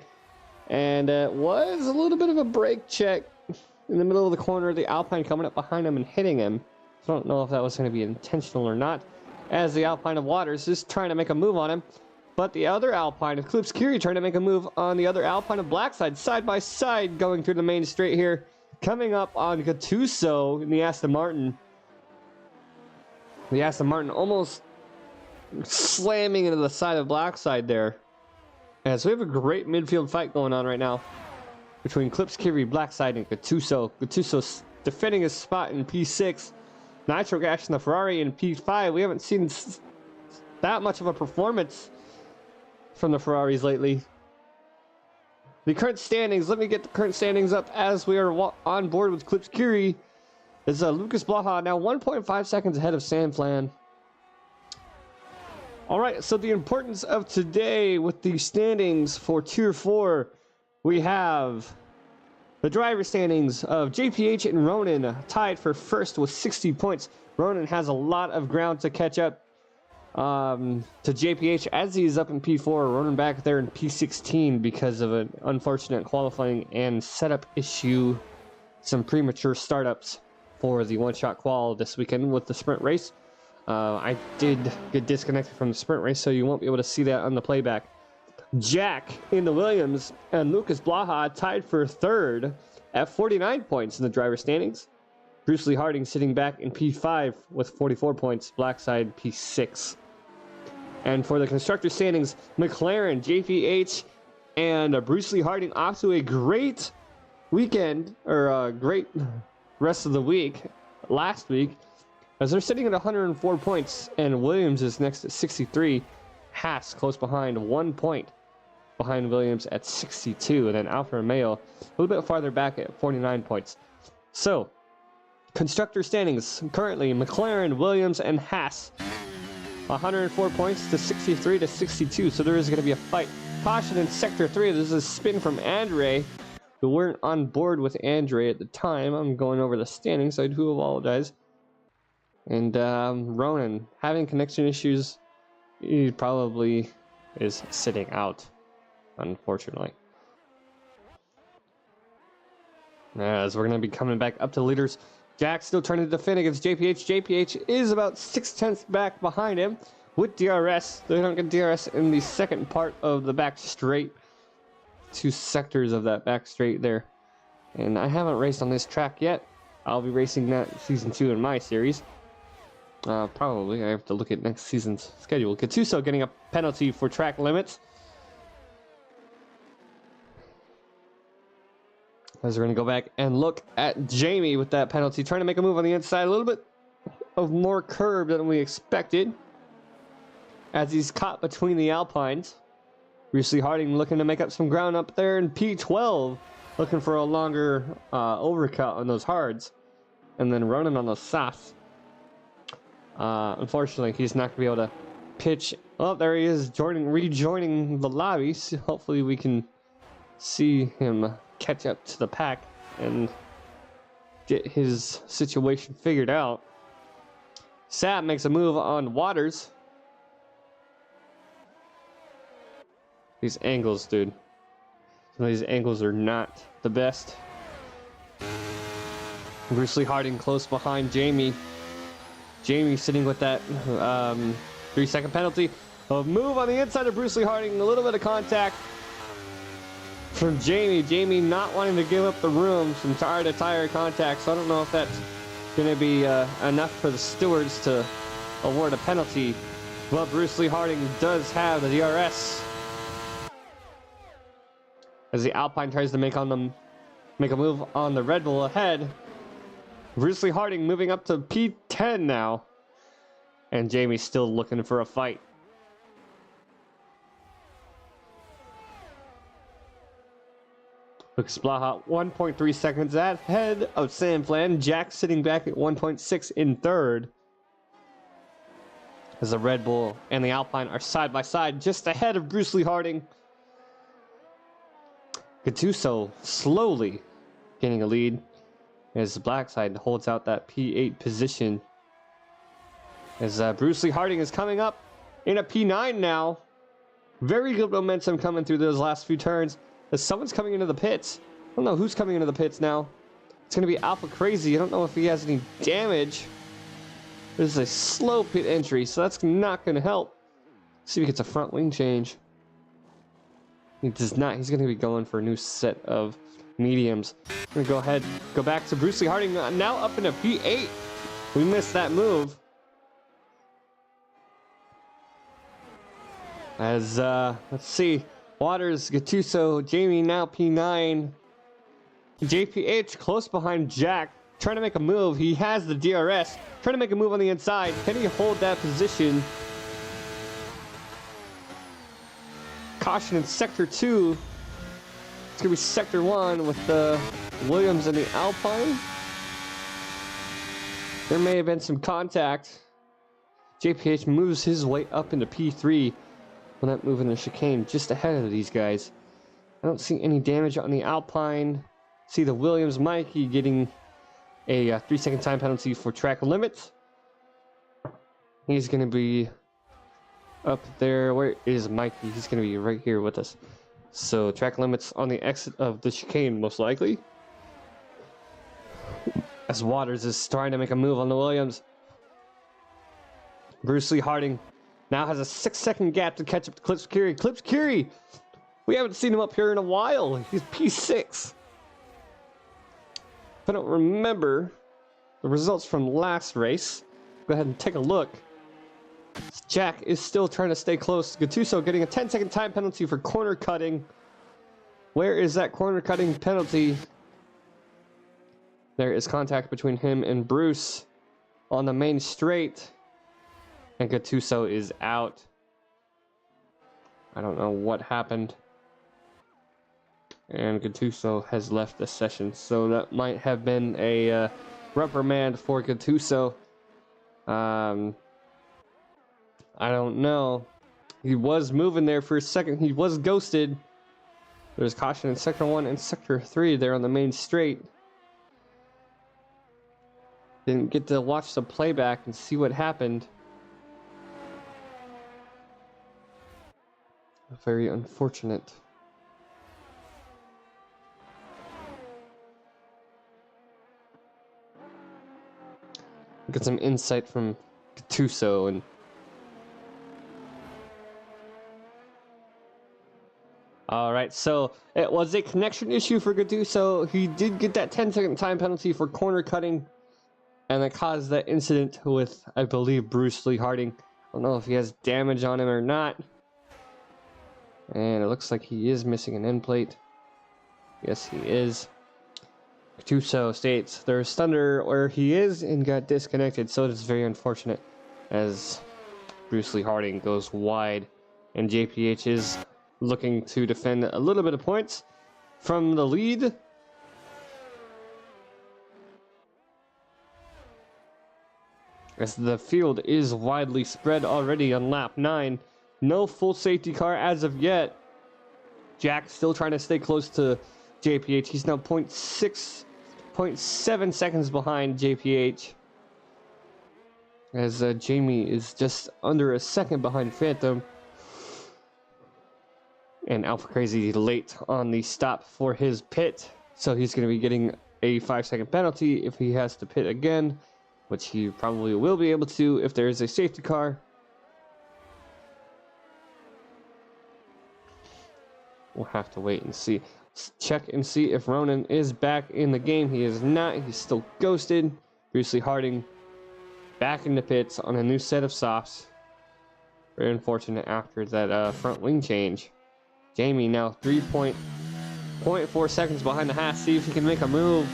And it was a little bit of a brake check in the middle of the corner. The Alpine coming up behind him and hitting him. I don't know if that was going to be intentional or not, as the Alpine of Waters is trying to make a move on him. But the other Alpine of Clips Curie trying to make a move on the other Alpine of Blackside, side by side, going through the main straight here. Coming up on Gattuso in the Aston Martin. The Aston Martin almost slamming into the side of Blackside there. And so we have a great midfield fight going on right now between Clips Curie, Blackside, and Gattuso. Gattuso defending his spot in P6. Nitro Gash in the Ferrari in P5. We haven't seen that much of a performance from the Ferraris lately. The current standings, let me get the current standings up as we are on board with Clips Curie. Is Lucas Blaha now 1.5 seconds ahead of Sam Flan. All right, so the importance of today with the standings for Tier 4, we have the driver standings of JPH and Ronan tied for first with 60 points. Ronan has a lot of ground to catch up to JPH as he is up in P4. Ronan back there in P16 because of an unfortunate qualifying and setup issue. Some premature startups for the one-shot qual this weekend with the sprint race. I did get disconnected from the sprint race, so you won't be able to see that on the playback. Jack in the Williams and Lucas Blaha tied for third at 49 points in the driver standings. Bruce Lee Harding sitting back in P5 with 44 points, Blackside P6. And for the constructor standings, McLaren, JPH, and Bruce Lee Harding off to a great weekend, or a great rest of the week last week, as they're sitting at 104 points, and Williams is next at 63. Haas close behind, 1 point behind Williams at 62, and then Alfa Romeo a little bit farther back at 49 points. So, constructor standings currently McLaren, Williams, and Haas 104 points to 63 to 62. So there is going to be a fight. Caution in Sector 3. This is a spin from Andre. We weren't on board with Andre at the time. I'm going over the standings, so I do apologize. And Ronan having connection issues. He probably is sitting out, unfortunately. As we're going to be coming back up to leaders Jack still trying to defend against JPH. JPH is about 6/10 back behind him with DRS. They don't get DRS in the second part of the back straight. 2 sectors of that back straight there. And I haven't raced on this track yet. I'll be racing that season 2 in my series. Probably. I have to look at next season's schedule. Gattuso getting a penalty for track limits. As we're going to go back and look at Jamie with that penalty. Trying to make a move on the inside. A little bit of more curve than we expected. As he's caught between the Alpines. Bruce Lee Harding looking to make up some ground up there in P12. Looking for a longer overcut on those hards. And then running on those softs. Unfortunately, he's not going to be able to pitch. Oh, there he is, rejoining the lobby. So hopefully we can see him catch up to the pack and get his situation figured out. Sap makes a move on Waters. These angles, dude. Some of these angles are not the best. Bruce Lee Harding close behind Jamie. Jamie sitting with that 3-second penalty. A move on the inside of Bruce Lee Harding. A little bit of contact from Jamie. Jamie not wanting to give up the room. Some tire-to-tire contact. So I don't know if that's going to be enough for the stewards to award a penalty. But Bruce Lee Harding does have the DRS. As the Alpine tries to make a move on the Red Bull ahead. Bruce Lee Harding moving up to P10 now. And Jamie's still looking for a fight. Lucas Blaha 1.3 seconds ahead of Sam Flan. Jack sitting back at 1.6 in third. As the Red Bull and the Alpine are side by side just ahead of Bruce Lee Harding. Gattuso slowly gaining a lead as the black side holds out that P8 position. As Bruce Lee Harding is coming up in a P9 now. Very good momentum coming through those last few turns. As someone's coming into the pits. I don't know who's coming into the pits now. It's going to be Alpha Crazy. I don't know if he has any damage. There's a slow pit entry, so that's not going to help. See if he gets a front wing change. He does not. He's going to be going for a new set of mediums. I'm going to go ahead, go back to Bruce Lee Harding, now up in a P8. We missed that move. As, let's see, Waters, Gattuso, Jamie now P9. JPH close behind Jack, trying to make a move. He has the DRS, trying to make a move on the inside. Can he hold that position? Caution in Sector 2. It's going to be Sector 1 with the Williams and the Alpine. There may have been some contact. JPH moves his way up into P3. When that move in the chicane just ahead of these guys. I don't see any damage on the Alpine. See the Williams Mikey getting a 3-second time penalty for track limits. He's going to be up there. Where is Mikey? He's going to be right here with us. So track limits on the exit of the chicane most likely. As Waters is trying to make a move on the Williams. Bruce Lee Harding now has a 6-second gap to catch up to Clips Curie. Clips Curie! We haven't seen him up here in a while. He's P6. If I don't remember the results from last race, go ahead and take a look. Jack is still trying to stay close. Gattuso getting a 10-second time penalty for corner cutting. Where is that corner cutting penalty? There is contact between him and Bruce on the main straight. And Gattuso is out. I don't know what happened. And Gattuso has left the session. So that might have been a reprimand for Gattuso. I don't know. He was moving there for a second. He was ghosted. There's caution in Sector 1 and Sector 3 there on the main straight. Didn't get to watch the playback and see what happened. Very unfortunate. Get some insight from Gattuso. And all right, so it was a connection issue for Gattuso. He did get that 10-second time penalty for corner cutting, and that caused that incident with, I believe, Bruce Lee Harding. I don't know if he has damage on him or not. And it looks like he is missing an end plate. Yes, he is. Gattuso states there's thunder where he is and got disconnected, so it is very unfortunate as Bruce Lee Harding goes wide, and JPH is looking to defend a little bit of points from the lead. As the field is widely spread already on lap 9. No full safety car as of yet. Jack still trying to stay close to JPH. He's now 0.7 seconds behind JPH. As Jamie is just under a second behind Phantom. And Alpha Crazy late on the stop for his pit. So he's going to be getting a 5-second penalty if he has to pit again, which he probably will be able to if there is a safety car. We'll have to wait and see. Let's check and see if Ronan is back in the game. He is not. He's still ghosted. Bruce Lee Harding back in the pits on a new set of softs. Very unfortunate after that front wing change. Jamie now 3.4 seconds behind the half. See if he can make a move.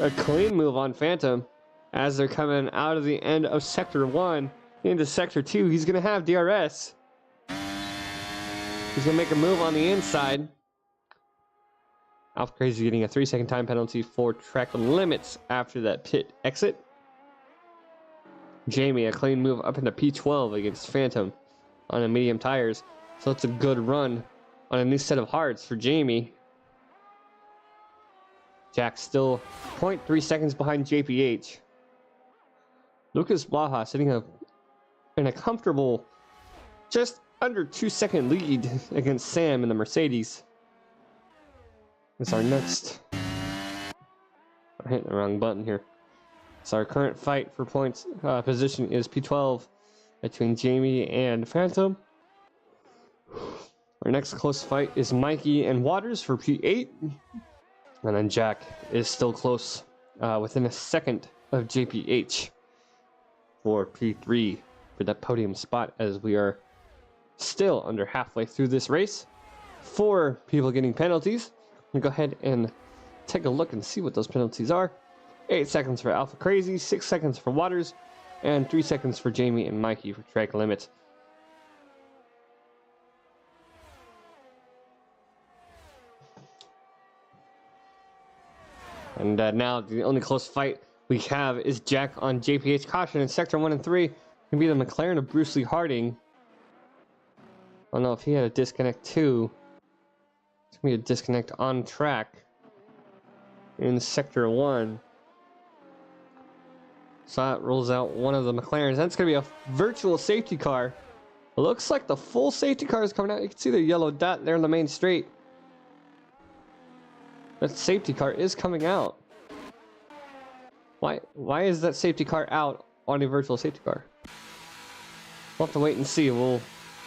A clean move on Phantom. As they're coming out of the end of Sector 1 into Sector 2. He's going to have DRS. He's going to make a move on the inside. Alpha Crazy getting a 3-second time penalty for track limits after that pit exit. Jamie, a clean move up into P12 against Phantom on a medium tires. So it's a good run on a new set of hards for Jamie. Jack still 0.3 seconds behind JPH. Lucas Blaha sitting in a comfortable just under 2-second lead against Sam in the Mercedes. It's our next. I'm hitting the wrong button here. So our current fight for points position is P12 between Jamie and Phantom. Our next close fight is Mikey and Waters for P8. And then Jack is still close within a second of JPH for P3 for that podium spot, as we are still under halfway through this race. 4 people getting penalties. We'll go ahead and take a look and see what those penalties are. 8 seconds for Alpha Crazy, 6 seconds for Waters, and 3 seconds for Jamie and Mikey for track limits. And now the only close fight we have is Jack on JPH caution in Sector 1 and 3. Can be the McLaren of Bruce Lee Harding. I don't know if he had a disconnect too. It's going to be a disconnect on track in Sector 1. So that rolls out one of the McLarens. That's going to be a virtual safety car. It looks like the full safety car is coming out. You can see the yellow dot there in the main straight. That safety car is coming out. Why is that safety car out on a virtual safety car? We'll have to wait and see. We'll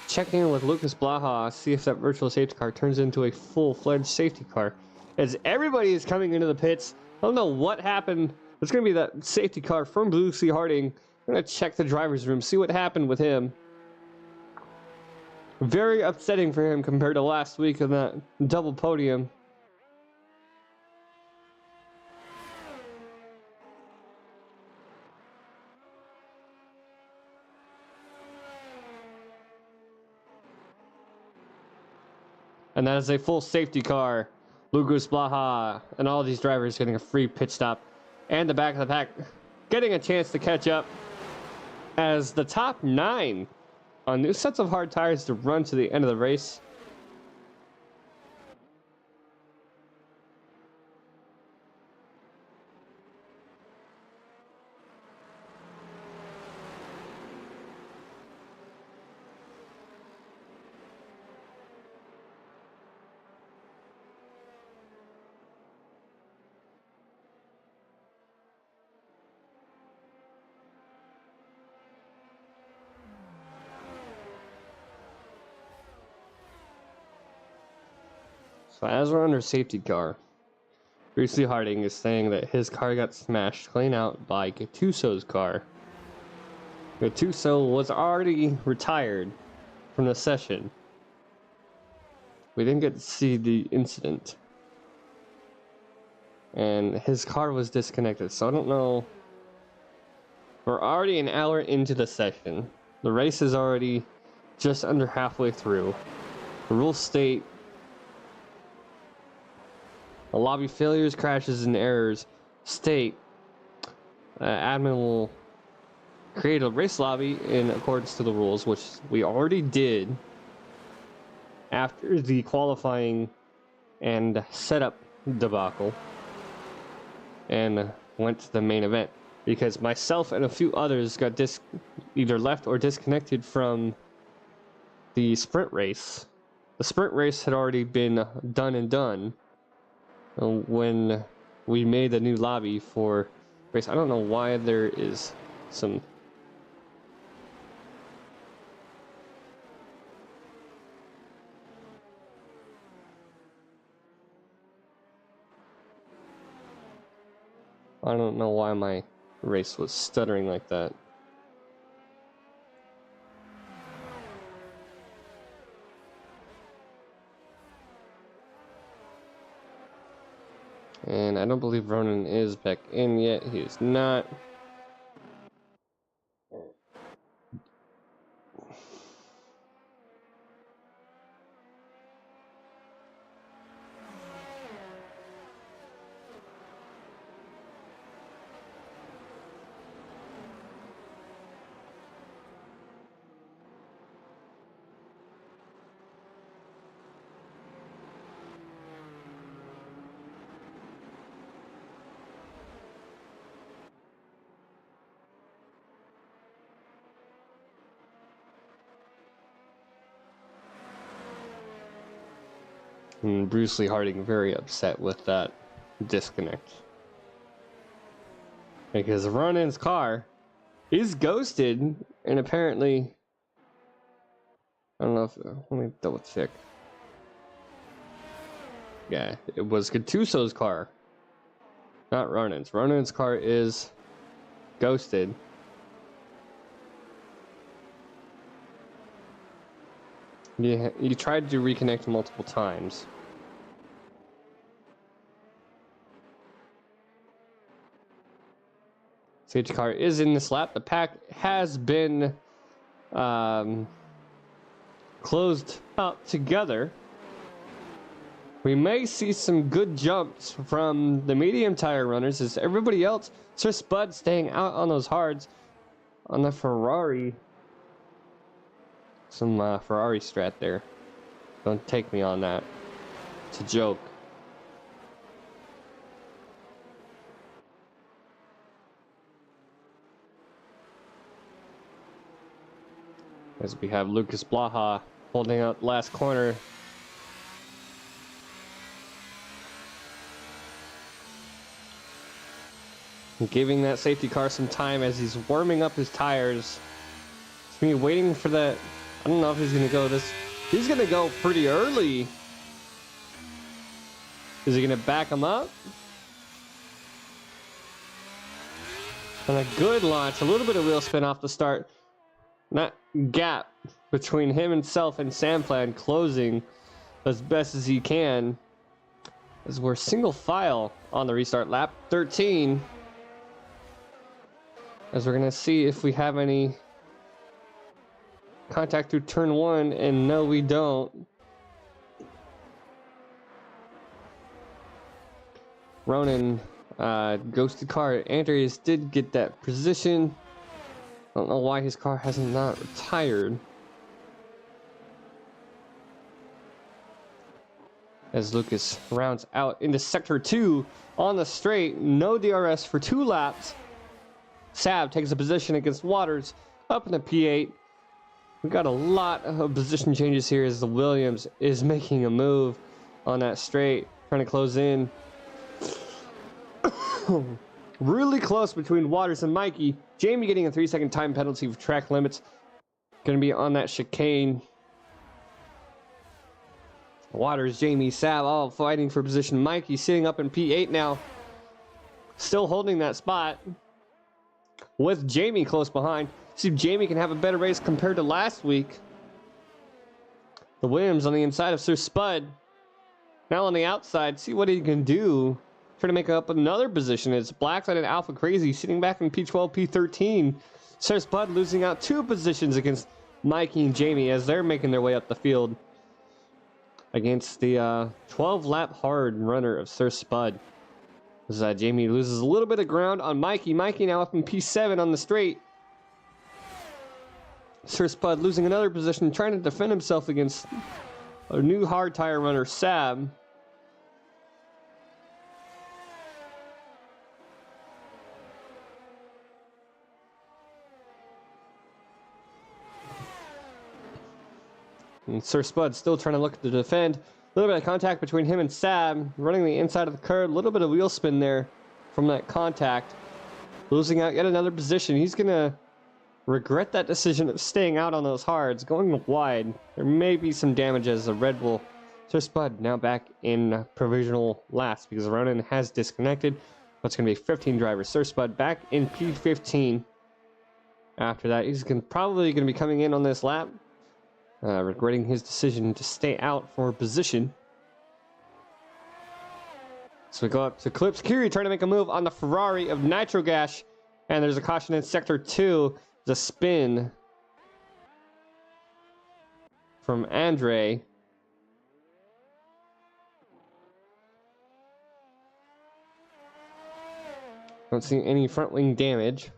check in with Lucas Blaha, see if that virtual safety car turns into a full-fledged safety car. As everybody is coming into the pits, I don't know what happened. It's going to be that safety car from Bruce Lee Harding. I'm going to check the driver's room, see what happened with him. Very upsetting for him compared to last week in that double podium. And that is a full safety car. Lucas Blaha and all these drivers getting a free pit stop. And the back of the pack getting a chance to catch up as the top 9 on new sets of hard tires to run to the end of the race. So as we're under safety car, Brucey Harding is saying that his car got smashed clean out by Gattuso's car. Gattuso was already retired from the session. We didn't get to see the incident. And his car was disconnected, so I don't know. We're already an hour into the session. The race is already just under halfway through. The rules state the lobby failures, crashes, and errors state admin will create a race lobby in accordance to the rules, which we already did after the qualifying and setup debacle, and went to the main event because myself and a few others got either left or disconnected from the sprint race. The sprint race had already been done when we made the new lobby for race. I don't know why there is some I don't know why my race was stuttering like that. And I don't believe Ronan is back in yet. He is not. And Bruce Lee Harding very upset with that disconnect. Because Ronan's car is ghosted, and apparently, I don't know if, let me double check. Yeah, it was Gattuso's car, not Ronan's. Ronan's car is ghosted. Yeah, you tried to reconnect multiple times. Safety car is in this lap. The pack has been closed up together. We may see some good jumps from the medium tire runners as everybody else, Sir Spud staying out on those hards on the Ferrari. Some Ferrari strat there. Don't take me on that. It's a joke. As we have Lucas Blaha holding out last corner. Giving that safety car some time as he's warming up his tires. It's me waiting for that. I don't know if he's gonna go this. He's gonna go pretty early. Is he gonna back him up? And a good launch, a little bit of wheel spin off the start. That gap between himself and Samplan closing as best as he can. As we're single file on the restart lap 13. As we're gonna see if we have any contact through turn one, and no, we don't. Ronan ghosted car. Andreas did get that position. I don't know why his car hasn't not retired. As Lucas rounds out into sector 2 on the straight, no DRS for 2 laps. Sab takes a position against Waters up in the P8. We got a lot of position changes here as the Williams is making a move on that straight, trying to close in. Really close between Waters and Mikey. Jamie getting a 3-second time penalty for track limits. Going to be on that chicane. Waters, Jamie, Sab, all fighting for position. Mikey sitting up in P8 now. Still holding that spot. With Jamie close behind. See if Jamie can have a better race compared to last week. The Williams on the inside of Sir Spud. Now on the outside, see what he can do. Trying to make up another position. It's Blackside and Alpha Crazy sitting back in P12, P13. Sir Spud losing out 2 positions against Mikey and Jamie as they're making their way up the field. Against the 12-lap hard runner of Sir Spud. As Jamie loses a little bit of ground on Mikey. Mikey now up in P7 on the straight. Sir Spud losing another position, trying to defend himself against a new hard tire runner, Sab. And Sir Spud still trying to look to defend. A little bit of contact between him and Sab, running the inside of the curve. A little bit of wheel spin there from that contact. Losing out yet another position. He's going to regret that decision of staying out on those hards, going wide. There may be some damage as a Red Bull. Sir Spud now back in provisional last because Ronan has disconnected. It's going to be 15 drivers. Sir Spud back in P15. After that, he's probably going to be coming in on this lap. Regretting his decision to stay out for position. So we go up to Clips Curie trying to make a move on the Ferrari of Nitro Gash. And there's a caution in sector 2. The spin from Andre. Don't see any front wing damage.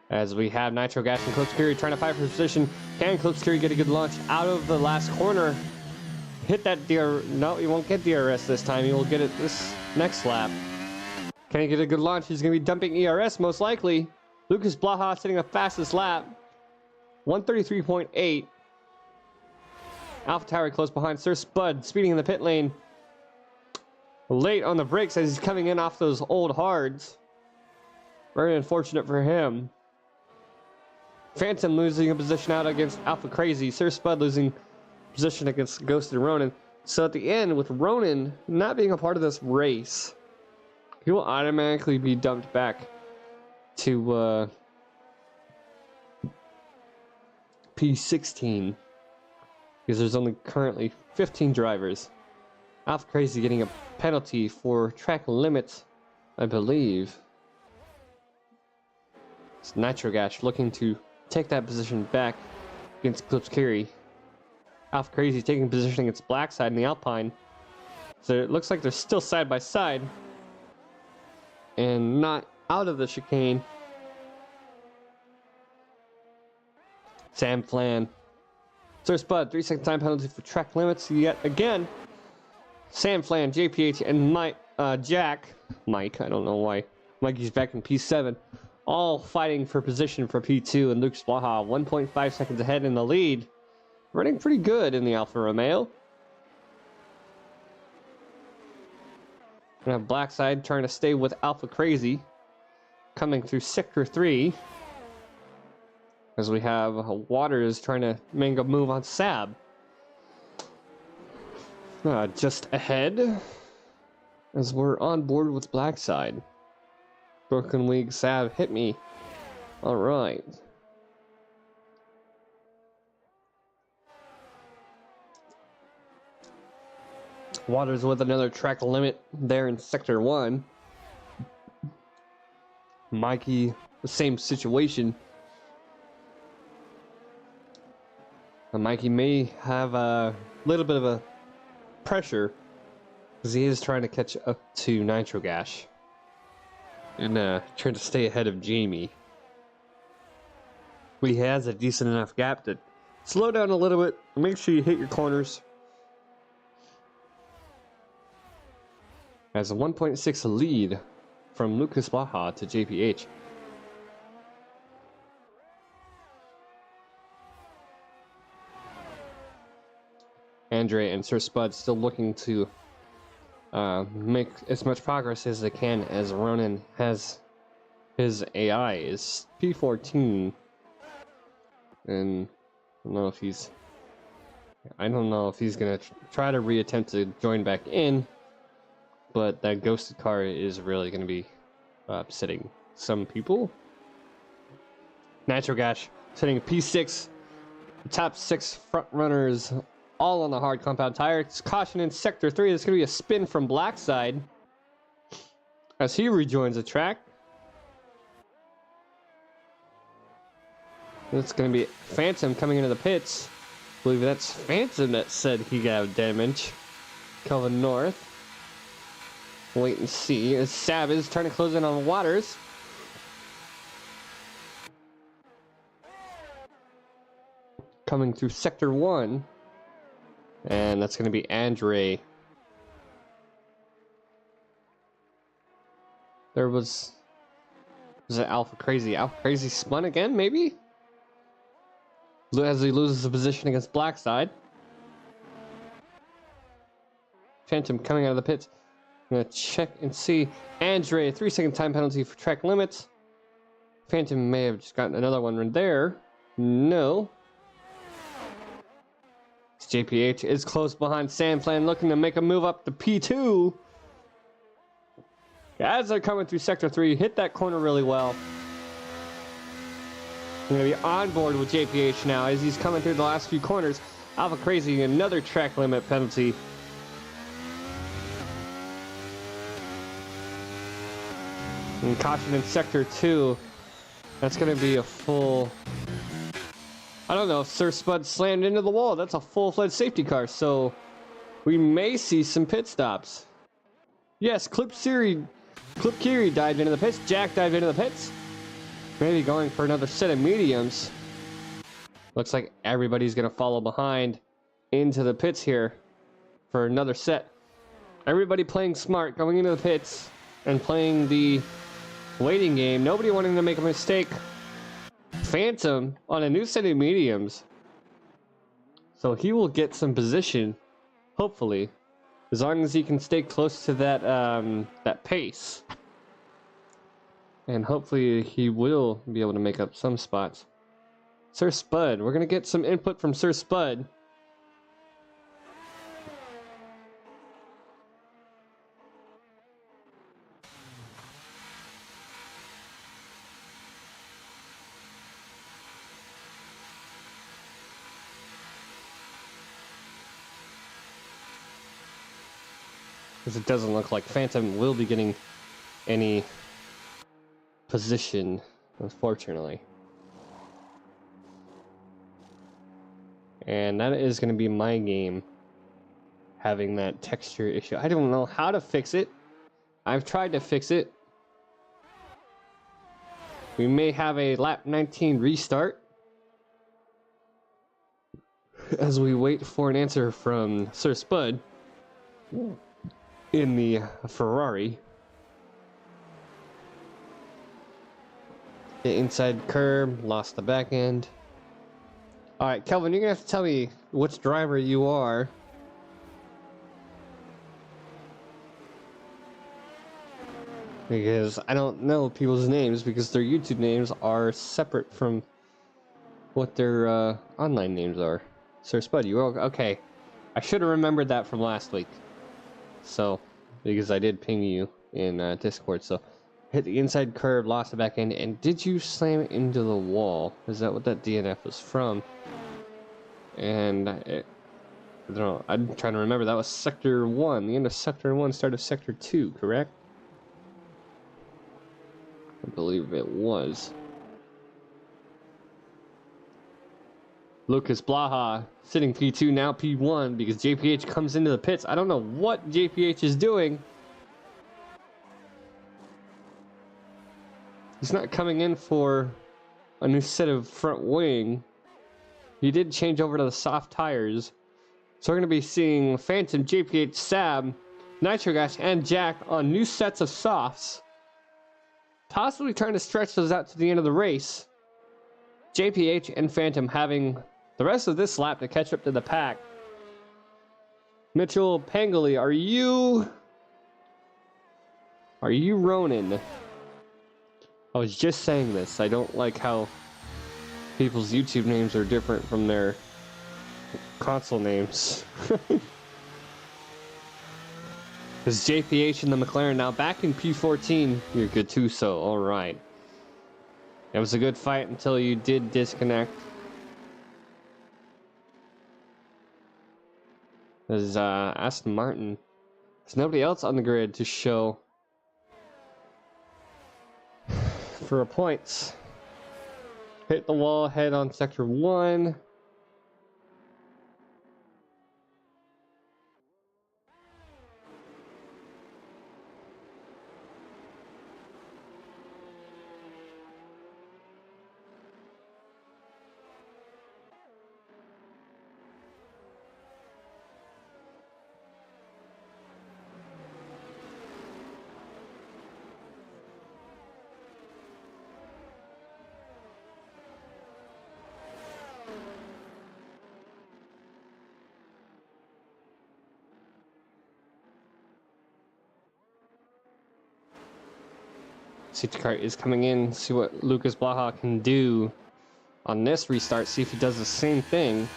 As we have Nitro Gas and Clips Curie trying to fight for position. Can Clips Curie get a good launch out of the last corner? Hit that DR. No, he won't get DRS this time. He will get it this next lap. Can he get a good launch? He's going to be dumping ERS most likely. Lucas Blaha sitting a fastest lap. 133.8. Alpha Tower close behind. Sir Spud speeding in the pit lane. Late on the brakes as he's coming in off those old hards. Very unfortunate for him. Phantom losing a position out against Alpha Crazy. Sir Spud losing position against Ghost and Ronan. So at the end, with Ronan not being a part of this race, he will automatically be dumped back to P16 because there's only currently 15 drivers. Alpha Crazy getting a penalty for track limits, I believe. It's Nitro Gash looking to take that position back against Clips Curie. Alpha Crazy taking position against Blackside in the Alpine. So it looks like they're still side by side and not out of the chicane. Sam Flan. Sir Spud, 3-second time penalty for track limits yet again. Sam Flan, JPH, and Mike, Mike, I don't know why. Mikey's back in P7. All fighting for position for P2, and Luke Splaha 1.5 seconds ahead in the lead. Running pretty good in the Alfa Romeo. We have Blackside trying to stay with Alpha Crazy. Coming through Sector 3. As we have Waters trying to make a move on Sab. Just ahead. As we're on board with Blackside. Broken League Sab hit me. Alright. Waters with another track limit there in Sector 1. Mikey, the same situation. And Mikey may have a little bit of a pressure because he is trying to catch up to Nitro Gash. And trying to stay ahead of Jamie. He has a decent enough gap to slow down a little bit. Make sure you hit your corners. As a 1.6 lead from Lucas Baja to JPH. Andre and Sir Spud still looking to make as much progress as they can, as Ronan has his AI is P14, and I don't know if he's I don't know if he's gonna try to reattempt to join back in, but that ghosted car is really gonna be upsetting some people. Nitro Gash setting P6. The top 6 front runners all on the hard compound tire. It's caution in sector 3. There's gonna be a spin from Blackside as he rejoins the track. It's going to be Phantom coming into the pits. I believe that's Phantom that said he got damage. Kelvin North. Wait and see as Sab is trying to close in on Waters. Coming through sector 1. And that's going to be Andre. Was it Alpha Crazy? Alpha Crazy spun again, maybe? As he loses the position against Blackside. Phantom coming out of the pits. I'm gonna check and see. Andre, 3-second time penalty for track limits. Phantom may have just gotten another one right there. No. JPH is close behind Sandplan, looking to make a move up to P2. As they're coming through sector 3, hit that corner really well. I'm going to be on board with JPH now as he's coming through the last few corners. Alpha Crazy, another track limit penalty. And caution in sector 2. That's going to be a full... I don't know if Sir Spud slammed into the wall. That's a full-fledged safety car, so we may see some pit stops. Yes, Clip Kiri dived into the pits. Jack dived into the pits. Maybe going for another set of mediums. Looks like everybody's going to follow behind into the pits here for another set. Everybody playing smart, going into the pits and playing the waiting game. Nobody wanting to make a mistake. Phantom on a new set of mediums. So he will get some position, hopefully, as long as he can stay close to that that pace. And hopefully he will be able to make up some spots. Sir Spud, we're going to get some input from Sir Spud. Because it doesn't look like Phantom will be getting any position, unfortunately. And that is going to be my game, having that texture issue. I don't know how to fix it. I've tried to fix it. We may have a lap 19 restart as we wait for an answer from Sir Spud in the Ferrari. The inside curb, lost the back end. Alright, Kelvin, you're gonna have to tell me which driver you are. Because I don't know people's names because their YouTube names are separate from what their online names are. Sir Spud, you are okay. I should have remembered that from last week. So, because I did ping you in Discord, so hit the inside curb, lost the back end, and did you slam it into the wall? Is that what that DNF was from? And I don't know, I'm trying to remember, that was sector 1, the end of sector 1, start of sector 2, correct? I believe it was. Lucas Blaha sitting P2, now P1, because JPH comes into the pits. I don't know what JPH is doing. He's not coming in for a new set of front wing. He did change over to the soft tires. So we're going to be seeing Phantom, JPH, Sab, Nitro Gas, and Jack on new sets of softs. Possibly trying to stretch those out to the end of the race. JPH and Phantom having the rest of this lap to catch up to the pack. Mitchell Pangoli, are you Ronin? I was just saying this. I don't like how people's YouTube names are different from their console names. Because JPH and the McLaren now back in P14. You're good too, so alright. It was a good fight until you did disconnect. There's Aston Martin. There's nobody else on the grid to show for points. Hit the wall, head on sector 1. Safety car is coming in. See what Lucas Blaha can do on this restart. See if he does the same thing.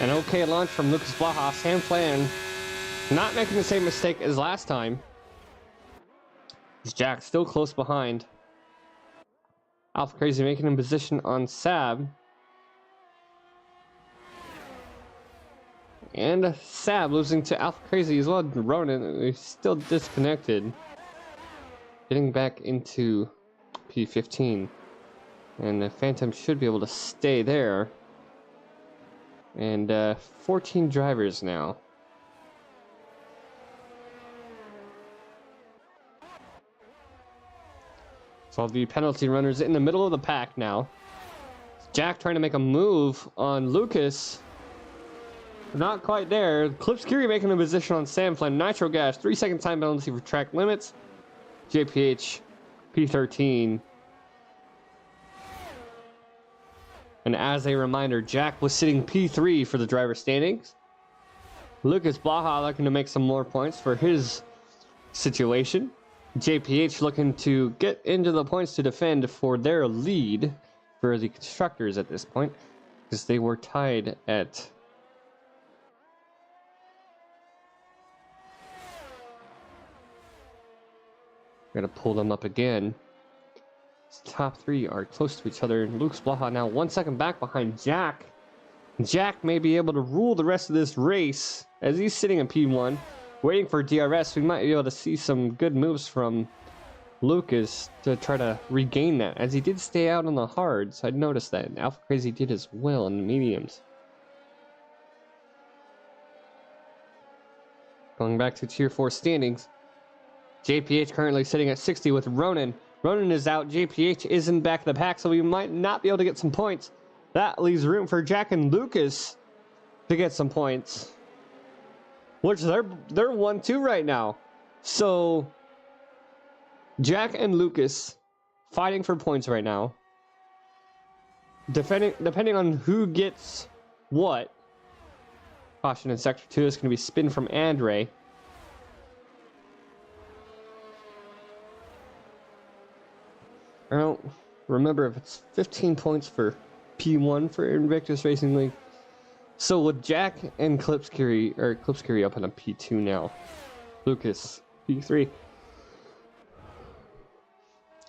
An okay launch from Lucas Blaha. Sam Flan not making the same mistake as last time. Jack still close behind. Alpha Crazy making him position on Sab. And Sab losing to Alpha Crazy as well. Ronan is still disconnected. Getting back into P15. And the Phantom should be able to stay there. And 14 drivers now. So the penalty runners in the middle of the pack now. Jack trying to make a move on Lucas. Not quite there. Clipskiri making a position on Sam Flynn. Nitro Gas, 3-second time penalty for track limits. JPH, P13. And as a reminder, Jack was sitting P3 for the driver standings. Lucas Blaha looking to make some more points for his situation. JPH looking to get into the points to defend for their lead for the constructors at this point, because they were tied at gotta pull them up again. Top three are close to each other. Lucas Blaha now 1 second back behind Jack. Jack may be able to rule the rest of this race as he's sitting in P1, waiting for DRS. We might be able to see some good moves from Lucas to try to regain that, as he did stay out on the hards. I noticed that. And Alpha Crazy did as well in the mediums. Going back to Tier 4 standings, JPH currently sitting at 60 with Ronan. Ronan is out. JPH is in back of the pack, so we might not be able to get some points. That leaves room for Jack and Lucas to get some points, which they're 1-2 right now. So Jack and Lucas fighting for points right now. Depending on who gets what. Caution in sector 2 is going to be spin from Andre. I don't remember if it's 15 points for P1 for Invictus Racing League. So with Jack and Clipskiri up on a P2 now. Lucas, P3.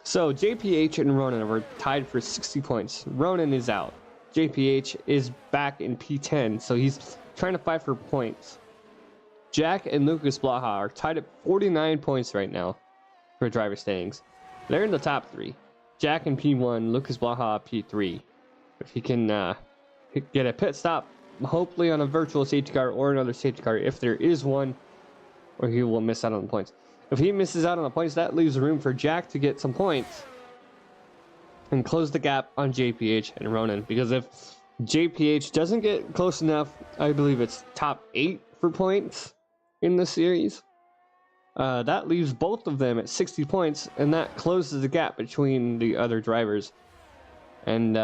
So JPH and Ronan are tied for 60 points. Ronan is out. JPH is back in P10, so he's trying to fight for points. Jack and Lucas Blaha are tied at 49 points right now for driver standings. They're in the top three. Jack in P1, Lucas Blaha P3. If he can get a pit stop, hopefully on a virtual safety car or another safety car, if there is one, or he will miss out on the points. If he misses out on the points, that leaves room for Jack to get some points. and close the gap on JPH and Ronan, because if JPH doesn't get close enough, I believe it's top 8 for points in the series. That leaves both of them at 60 points, and that closes the gap between the other drivers. And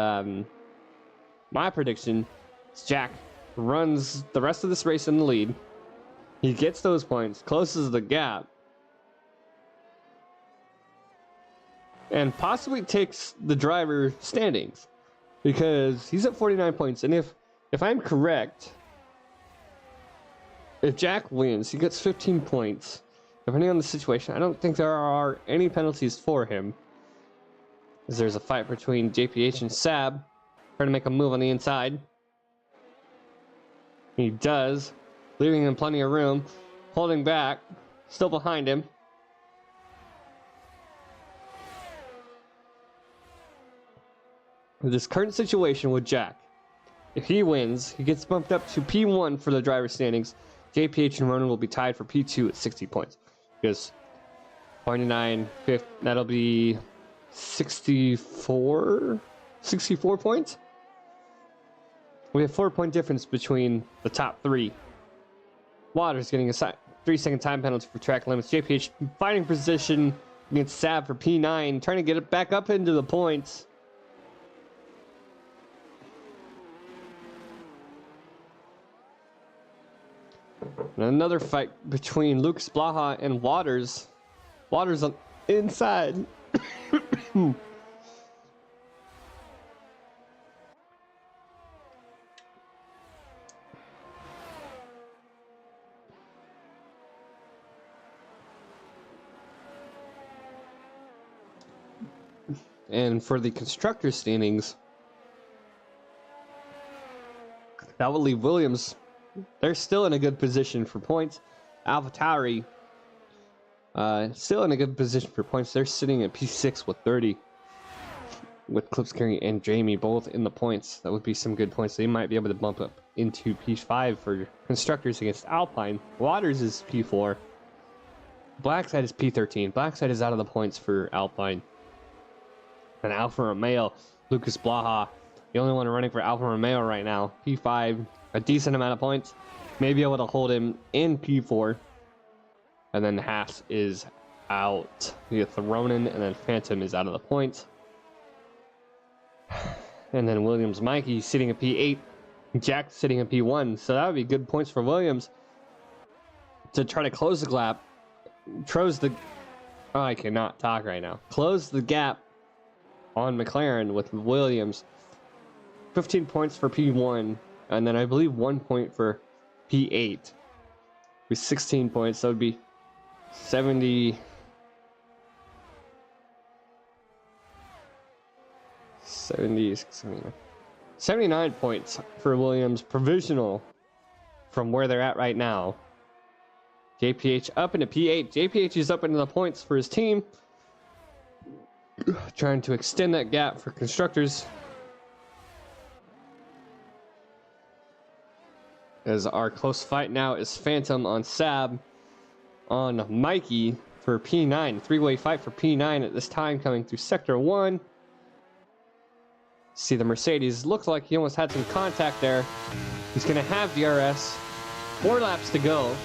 my prediction is Jack runs the rest of this race in the lead. He gets those points, closes the gap, and possibly takes the driver standings, because he's at 49 points. And if I'm correct, if Jack wins, he gets 15 points. Depending on the situation, I don't think there are any penalties for him, as there's a fight between JPH and Sab, trying to make a move on the inside. He does, leaving him plenty of room, holding back, still behind him. With this current situation with Jack, if he wins, he gets bumped up to P1 for the driver standings. JPH and Ronan will be tied for P2 at 60 points. Because 29, 5th, that'll be 64 points. We have 4-point difference between the top 3. Waters getting a 3-second time penalty for track limits. JPH fighting position against Sab for P9, trying to get it back up into the points. And another fight between Lucas Blaha and Waters. Waters on inside. And for the constructor standings, that will leave Williams. They're still in a good position for points. AlphaTauri still in a good position for points. They're sitting at P6 with 30. With Klipskary and Jamie both in the points. That would be some good points. They might be able to bump up into P5 for constructors against Alpine. Waters is P4. Blackside is P13. Blackside is out of the points for Alpine. And Alfa Romeo, Lucas Blaha, the only one running for Alfa Romeo right now. P5. A decent amount of points, may be able to hold him in P4, and then Haas is out. You get the Ronan, and then Phantom is out of the points, and then Williams Mikey sitting at P8, Jack sitting at P1. So that would be good points for Williams to try to close the gap. I cannot talk right now. Close the gap on McLaren with Williams. 15 points for P1. And then I believe 1 point for P8. With 16 points, that would be 79 points for Williams, provisional from where they're at right now. JPH up into P8. JPH is up into the points for his team. Trying to extend that gap for constructors. As our close fight now is Phantom on Sab on Mikey for P9. 3-way fight for P9 at this time, coming through Sector 1. See the Mercedes. Looks like he almost had some contact there. He's going to have DRS. 4 laps to go.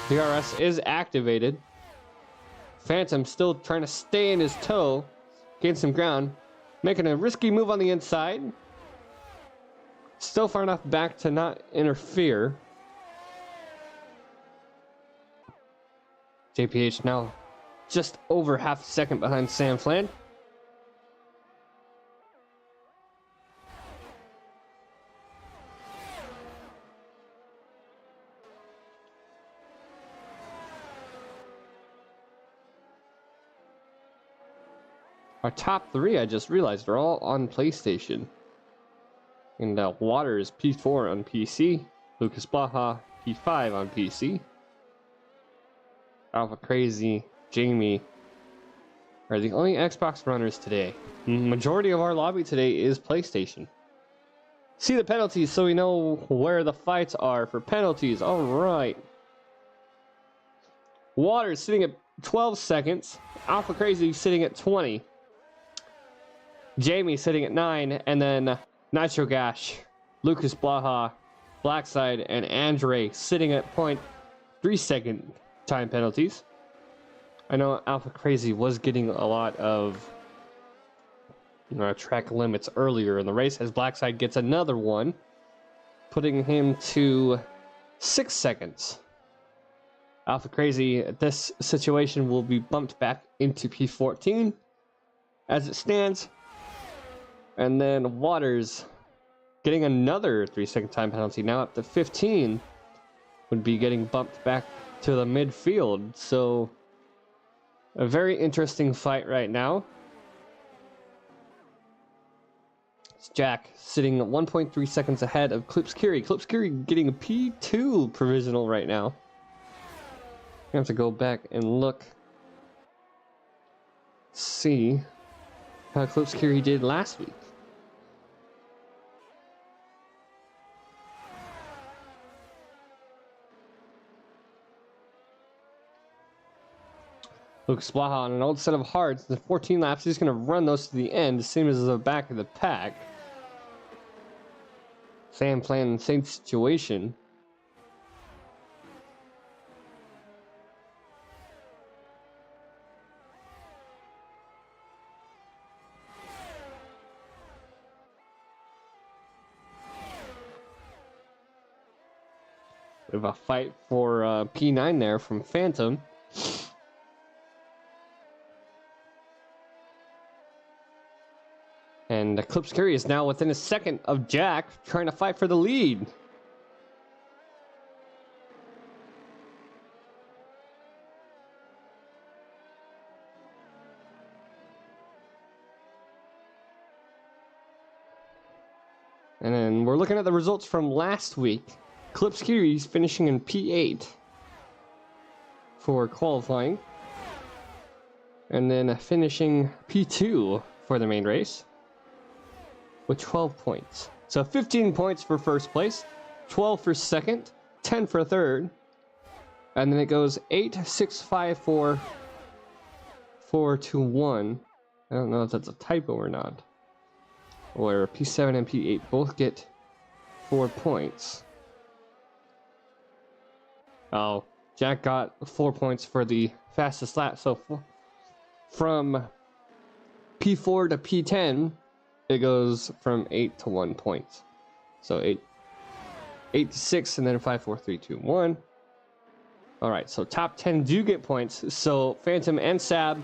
DRS is activated. Phantom still trying to stay in his toe. Gain some ground. Making a risky move on the inside. Still far enough back to not interfere. JPH now just over half a second behind Sam Flan. Our top 3, I just realized, are all on PlayStation. And Waters P4 on PC, Lucas Baja P5 on PC, Alpha Crazy, Jamie are the only Xbox runners today. Majority of our lobby today is PlayStation. See the penalties so we know where the fights are for penalties. All right. Waters sitting at 12 seconds. Alpha Crazy sitting at 20. Jamie sitting at 9, and then Nitro Gash, Lucas Blaha, Blackside, and Andre sitting at 0.3 second time penalties. I know Alpha Crazy was getting a lot of track limits earlier in the race, as Blackside gets another one, putting him to 6 seconds. Alpha Crazy, this situation will be bumped back into P14 as it stands. And then Waters getting another 3-second time penalty, now up to 15, would be getting bumped back to the midfield. So a very interesting fight right now. It's Jack sitting 1.3 seconds ahead of Klipskiri. Klipskiri getting a P2 provisional right now. I have to go back and look, see how Klipskiri did last week. Lucas Blaha on an old set of hards. The 14 laps, he's going to run those to the end, same as the back of the pack. Same plan, same situation. We have a fight for P9 there from Phantom. And Klipskiri is now within a second of Jack, trying to fight for the lead. And then we're looking at the results from last week. Klipskiri's finishing in P8 for qualifying. And then finishing P2 for the main race with 12 points. So 15 points for first place, 12 for second, 10 for third. And then it goes 8, 6, 5, 4, 4, 2, 1. I don't know if that's a typo or not. Where P7 and P8 both get 4 points. Oh, Jack got 4 points for the fastest lap. So from P4 to P10, it goes from 8 to 1 point. So 8 to 6, and then 5, 4, 3, 2, 1. All right, so top 10 do get points. So Phantom and Sab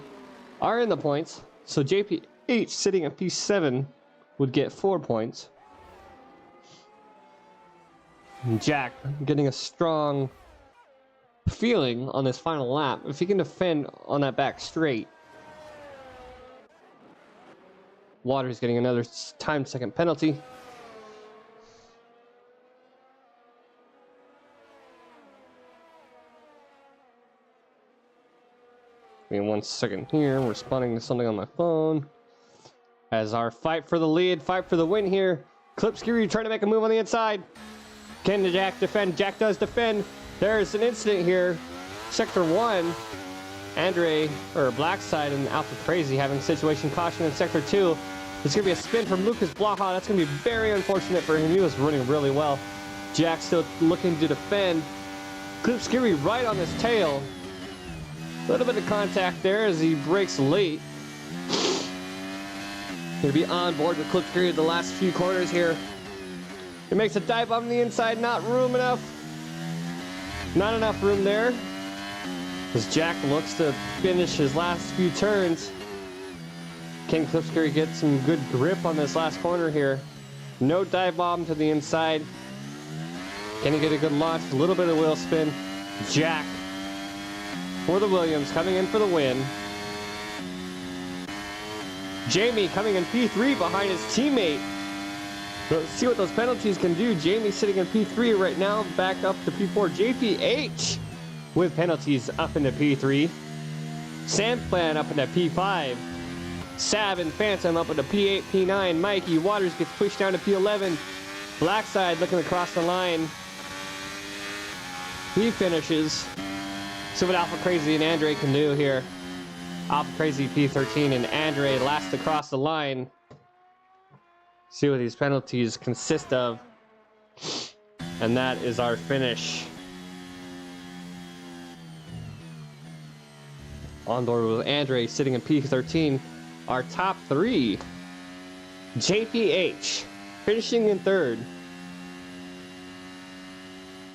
are in the points. So JPH sitting at P7 would get 4 points. And Jack getting a strong feeling on this final lap. If he can defend on that back straight. Waters getting another time second penalty. Give me 1 second here. I'm responding to something on my phone. As our fight for the lead, fight for the win here. Klipskiri trying to make a move on the inside. Can Jack defend? Jack does defend. There's an incident here. Sector 1, Andre, or Blackside and Alpha Crazy having situation caution in Sector 2. There's going to be a spin from Lucas Blaha. That's going to be very unfortunate for him. He was running really well. Jack still looking to defend. Klipskiri right on his tail. A little bit of contact there as he brakes late. Going to be on board with Klipskiri the last few corners here. He makes a dive on the inside. Not room enough. Not enough room there. As Jack looks to finish his last few turns. Can Klipskiri get some good grip on this last corner here? No dive bomb to the inside. Can he get a good launch? A little bit of wheel spin. Jack for the Williams coming in for the win. Jamie coming in P3 behind his teammate. Let's see what those penalties can do. Jamie sitting in P3 right now, back up to P4. JPH with penalties up into P3. Sandplan up into P5. Sab and Phantom up into P8, P9. Mikey Waters gets pushed down to P11. Blackside looking across the line. He finishes. See what Alpha Crazy and Andre can do here. Alpha Crazy P13 and Andre last across the line. See what these penalties consist of. And that is our finish. On board with Andre sitting in P13. Our top three. JPH finishing in third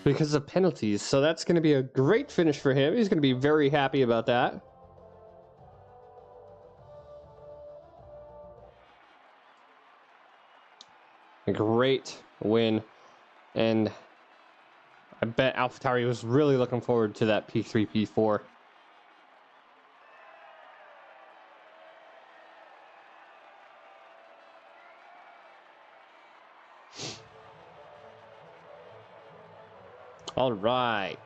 because of penalties. So that's going to be a great finish for him. He's going to be very happy about that. A great win. And I bet AlphaTauri was really looking forward to that P3, P4. All right.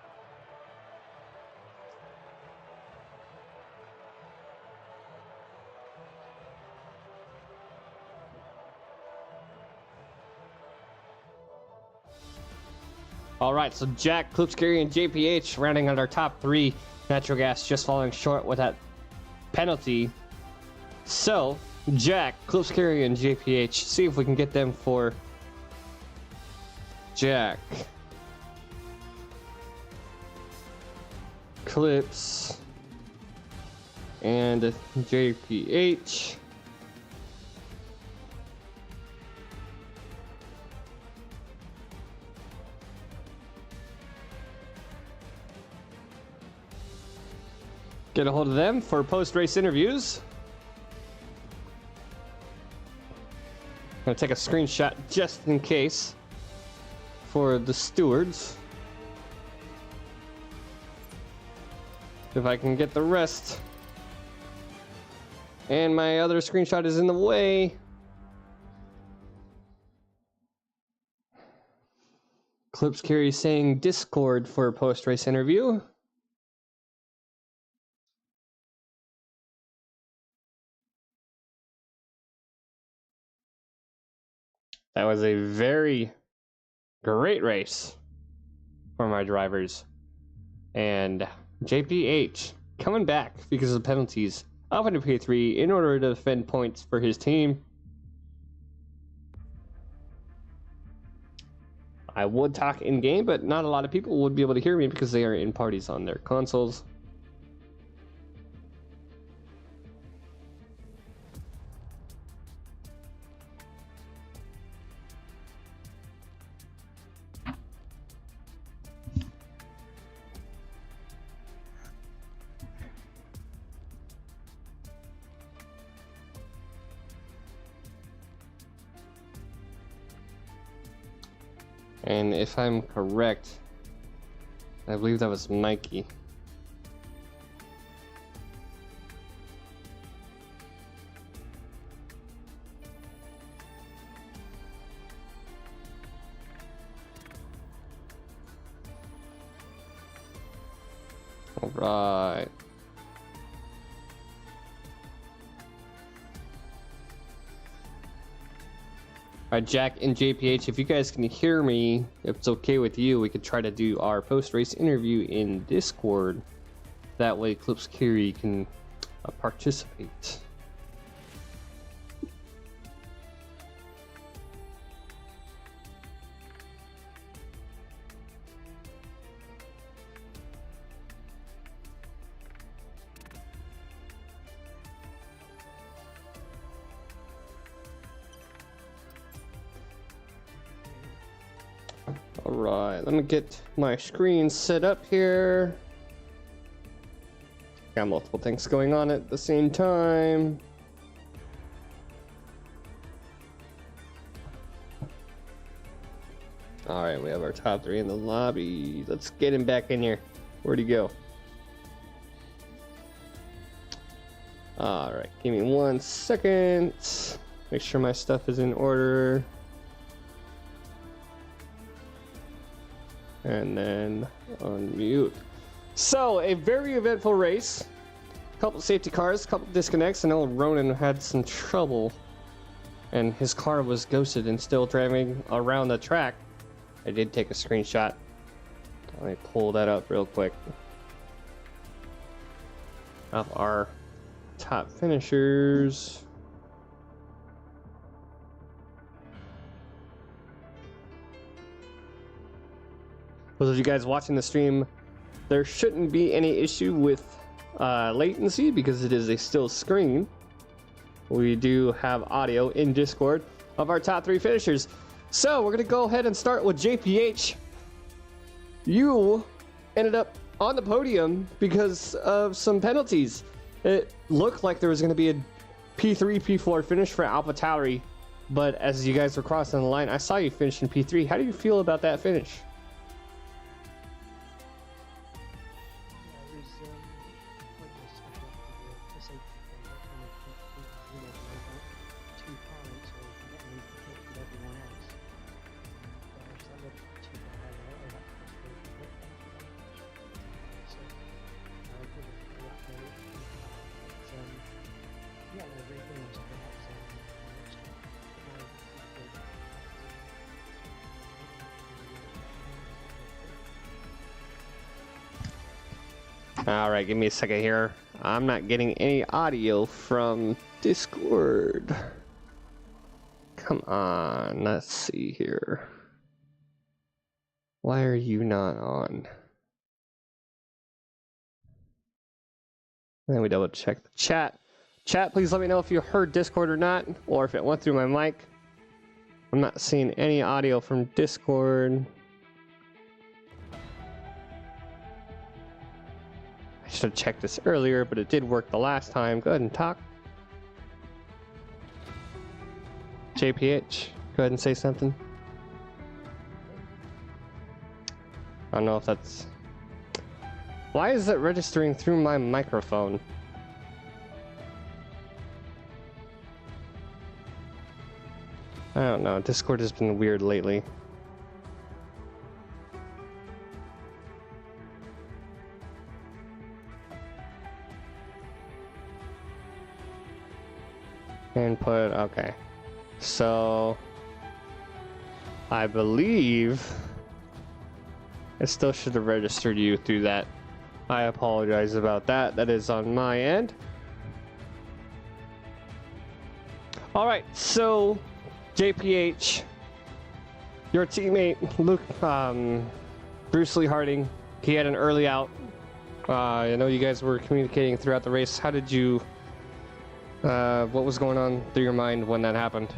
All right, so Jack, Klipskary, and JPH rounding out our top three. Natural Gas just falling short with that penalty. So, Jack, Klipskary, and JPH, see if we can get them for Jack. Clips and JPH. Get a hold of them for post-race interviews. I'm gonna take a screenshot just in case for the stewards. If I can get the rest. And my other screenshot is in the way. Klipskary saying Discord for a post-race interview. That was a very great race for my drivers. And JPH coming back because of the penalties up into P3 in order to defend points for his team. I would talk in game, but not a lot of people would be able to hear me because they are in parties on their consoles. And if I'm correct, I believe that was Mikey. All right. All right, Jack and JPH, if you guys can hear me, if it's okay with you, we could try to do our post-race interview in Discord. That way, Klipskary can participate. All right, let me get my screen set up here. Got multiple things going on at the same time. All right, we have our top three in the lobby. Let's get him back in here. Where'd he go? All right, give me 1 second. Make sure my stuff is in order. And then unmute. So, a very eventful race. Couple safety cars, couple disconnects, and old Ronan had some trouble. And his car was ghosted and still driving around the track. I did take a screenshot. Let me pull that up real quick. Of our top finishers. those of you guys watching the stream, there shouldn't be any issue with latency because it is a still screen. We do have audio in Discord of our top 3 finishers. So we're gonna go ahead and start with JPH. You ended up on the podium because of some penalties. It looked like there was gonna be a P3, P4 finish for AlphaTauri, but as you guys were crossing the line, I saw you finish in P3. How do you feel about that finish? Alright, give me a second here. I'm not getting any audio from Discord. Come on, let's see here. Why are you not on? And then we double check the chat. Chat, please let me know if you heard Discord or not, or if it went through my mic. I'm not seeing any audio from Discord. I should have checked this earlier, but it did work the last time. Go ahead and talk. JPH, go ahead and say something. I don't know if that's... Why is it registering through my microphone? I don't know. Discord has been weird lately. Input, okay. So I believe it still should have registered you through that. I apologize about that. That is on my end. All right, so JPH, your teammate Luke, Bruce Lee Harding, he had an early out. I know you guys were communicating throughout the race. How did you? What was going on through your mind when that happened?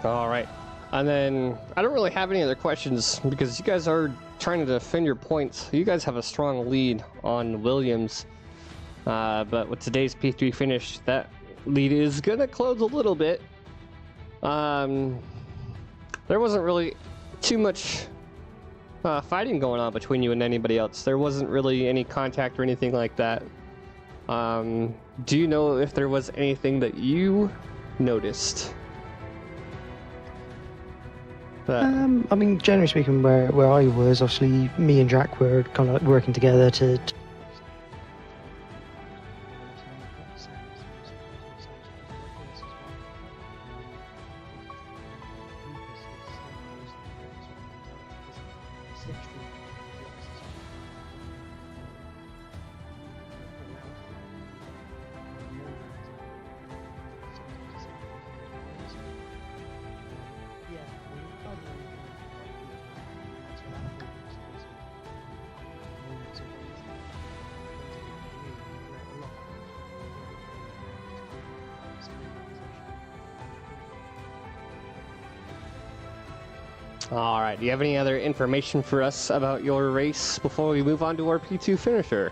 All right, and then I don't really have any other questions because you guys are trying to defend your points. You guys have a strong lead on Williams, but with today's P3 finish, that lead is gonna close a little bit. There wasn't really too much fighting going on between you and anybody else. There wasn't really any contact or anything like that. Do you know if there was anything that you noticed? I mean, generally speaking, where I was, obviously, me and Jack were kind of like working together to All right, do you have any other information for us about your race before we move on to our P2 finisher?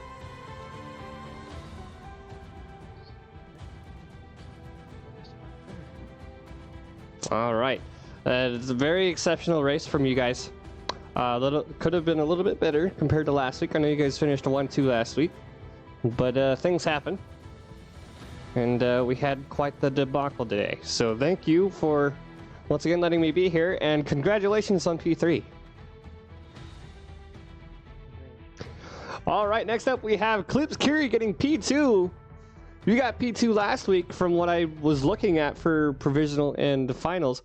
All right, it's a very exceptional race from you guys. Could have been a little bit better compared to last week. I know you guys finished 1-2 last week, but things happen. and we had quite the debacle today. So thank you for once again letting me be here, and congratulations on P3. All right, next up we have Clips Curie getting P2. You got P2 last week from what I was looking at for provisional and finals.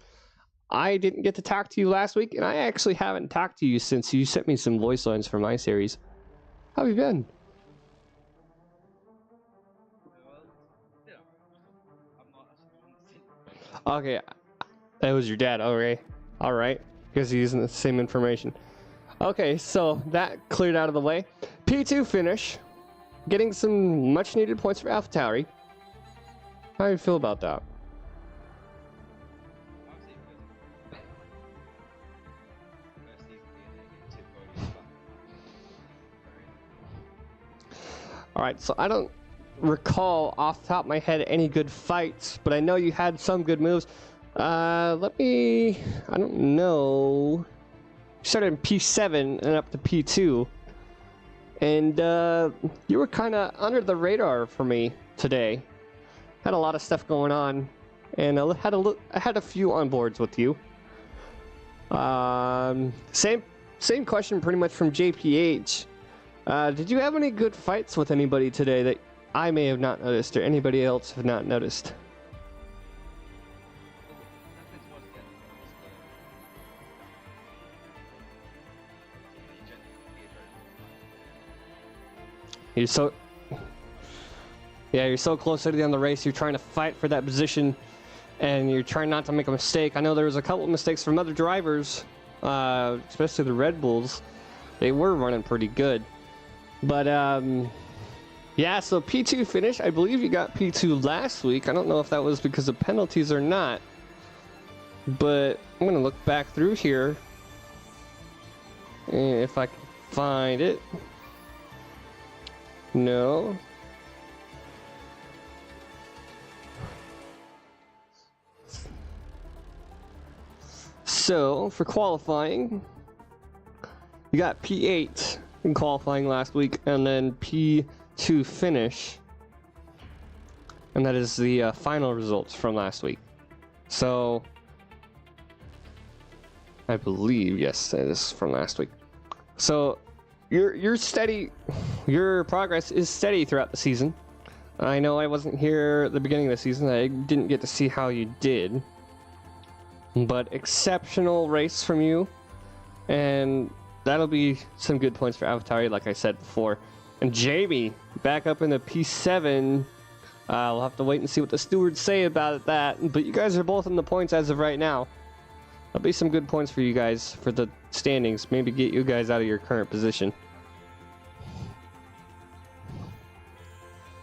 I didn't get to talk to you last week, and I actually haven't talked to you since you sent me some voice lines for my series. How have you been? Okay, that was your dad. Okay, all right, because he's using the same information. Okay, so that cleared out of the way. P2 finish, getting some much-needed points for AlphaTauri. How do you feel about that? All right, so I don't recall off the top of my head any good fights, but I know you had some good moves. I don't know. You started in P7 and up to P2, and you were kind of under the radar for me today. Had a lot of stuff going on, and I had a few onboards with you. Same question pretty much from JPH. Did you have any good fights with anybody today that I may have not noticed, or anybody else have not noticed? You're so close to the end of the race. You're trying to fight for that position, and you're trying not to make a mistake. I know there was a couple of mistakes from other drivers, especially the Red Bulls. They were running pretty good. But, yeah, so P2 finish. I believe you got P2 last week. I don't know if that was because of penalties or not. But I'm going to look back through here. If I can find it. No. So, for qualifying, you got P8 in qualifying last week, and then P2 finish, and that is the final results from last week. So I believe, yes, that is from last week. So you're steady. Your progress is steady throughout the season. I know I wasn't here at the beginning of the season. I didn't get to see how you did, but exceptional race from you, and that'll be some good points for AlphaTauri, like I said before. And Jamie, back up in the P7. We'll have to wait and see what the stewards say about that. But you guys are both in the points as of right now. That'll be some good points for you guys for the standings. Maybe get you guys out of your current position.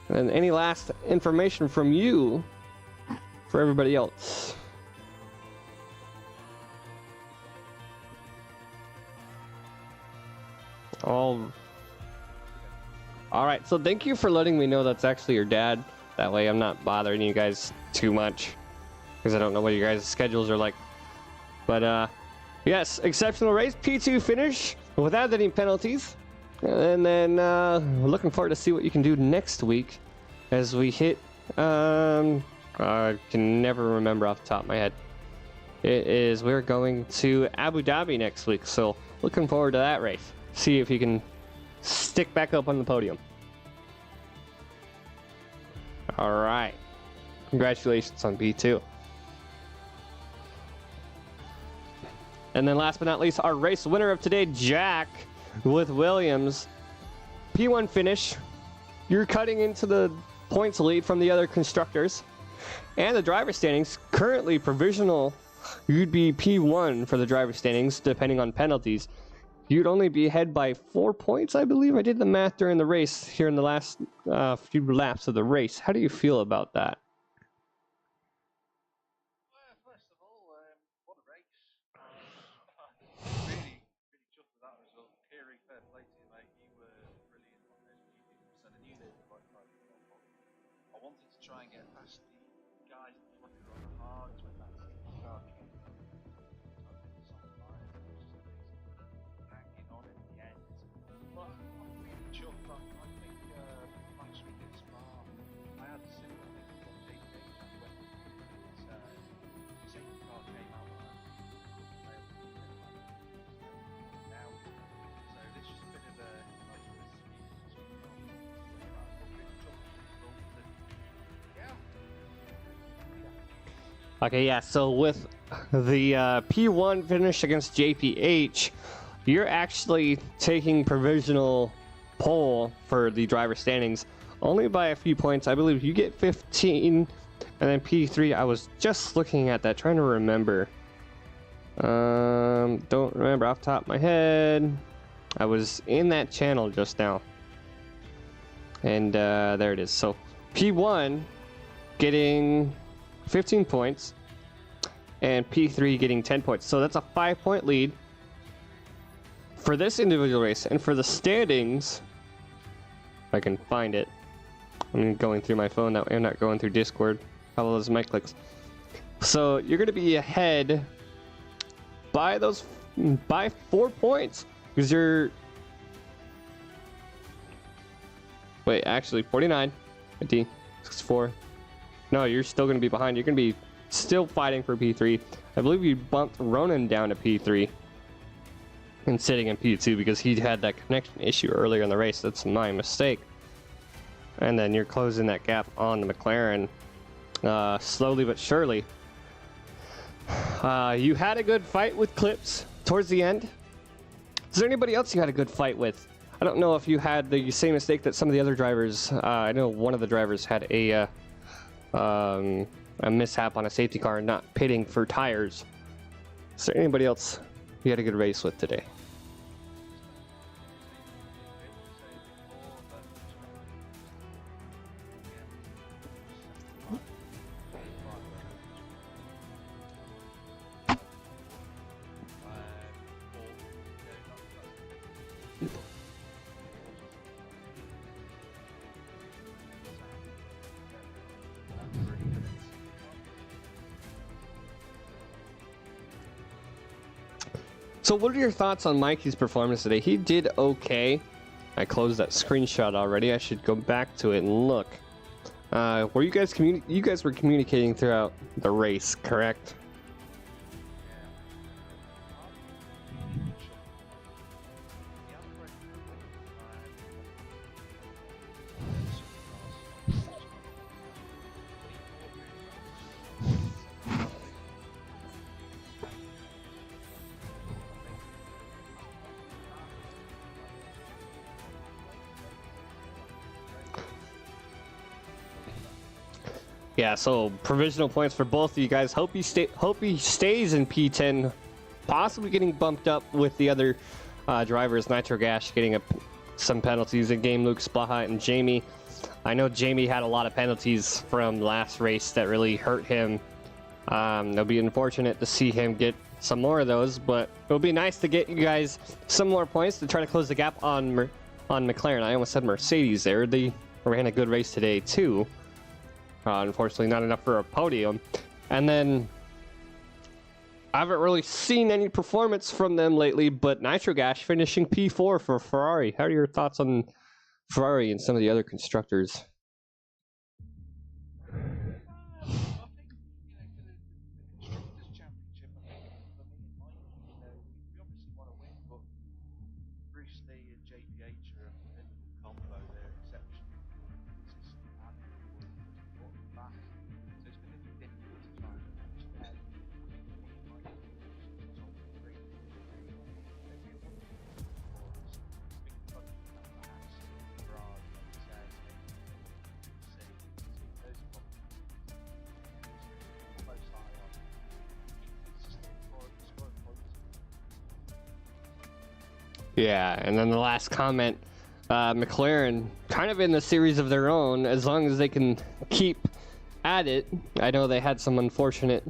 And any last information from you for everybody else? All right, so thank you for letting me know that's actually your dad. That way I'm not bothering you guys too much, because I don't know what your guys' schedules are like. But yes, exceptional race, P2 finish without any penalties. And then we're looking forward to see what you can do next week as we hit, I can never remember off the top of my head. We're going to Abu Dhabi next week, so looking forward to that race. See if you can stick back up on the podium. All right. Congratulations on P2. And then last but not least, our race winner of today, Jack with Williams. P1 finish. You're cutting into the points lead from the other constructors. And the driver standings, currently provisional, you'd be P1 for the driver standings, depending on penalties. You'd only be ahead by 4 points, I believe. I did the math during the race here in the last few laps of the race. How do you feel about that? Well, first of all, what a race. Really chuffed with that result. Kiri, fair play to you, mate. You were brilliant on this. You said I knew they were quite fast. I wanted to try and get past the guys that were on the hards when that car came. Hanging on in the end. But I'm really chuffed. I think last week at Spa, I had similar things Okay, yeah, so with the P1 finish against JPH, you're actually taking provisional pole for the driver standings only by a few points. I believe you get 15, and then P3, I was just looking at that, trying to remember. Don't remember off the top of my head. I was in that channel just now. And there it is. So P1 getting 15 points and P3 getting 10 points. So that's a 5-point lead for this individual race. And for the standings, if I can find it, I'm going through my phone, that way I'm not going through Discord. All those mic clicks. So you're going to be ahead by 4 points because you're, wait, actually 49 D 64. No, you're still going to be behind. You're going to be still fighting for P3. I believe you bumped Ronan down to P3 and sitting in P2 because he had that connection issue earlier in the race. That's my mistake. And then you're closing that gap on the McLaren slowly but surely. You had a good fight with Clips towards the end. Is there anybody else you had a good fight with? I don't know if you had the same mistake that some of the other drivers. I know one of the drivers had a mishap on a safety car and not pitting for tires. Is there anybody else you had a good race with today? So what are your thoughts on Mikey's performance today? He did okay. I closed that screenshot already. I should go back to it and look. Were you guys you guys were communicating throughout the race, correct? Yeah, so provisional points for both of you guys. Hope he stays in P10, possibly getting bumped up with the other drivers. Nitro Gash getting some penalties in game. Luke Splahat and Jamie. I know Jamie had a lot of penalties from last race that really hurt him. It'll be unfortunate to see him get some more of those, but it'll be nice to get you guys some more points to try to close the gap on McLaren. I almost said Mercedes there. They ran a good race today too. Unfortunately, not enough for a podium. And then I haven't really seen any performance from them lately, but Nitro Gash finishing P4 for Ferrari. How are your thoughts on Ferrari and some of the other constructors? Yeah, and then the last comment, McLaren kind of in the series of their own, as long as they can keep at it. I know they had some unfortunate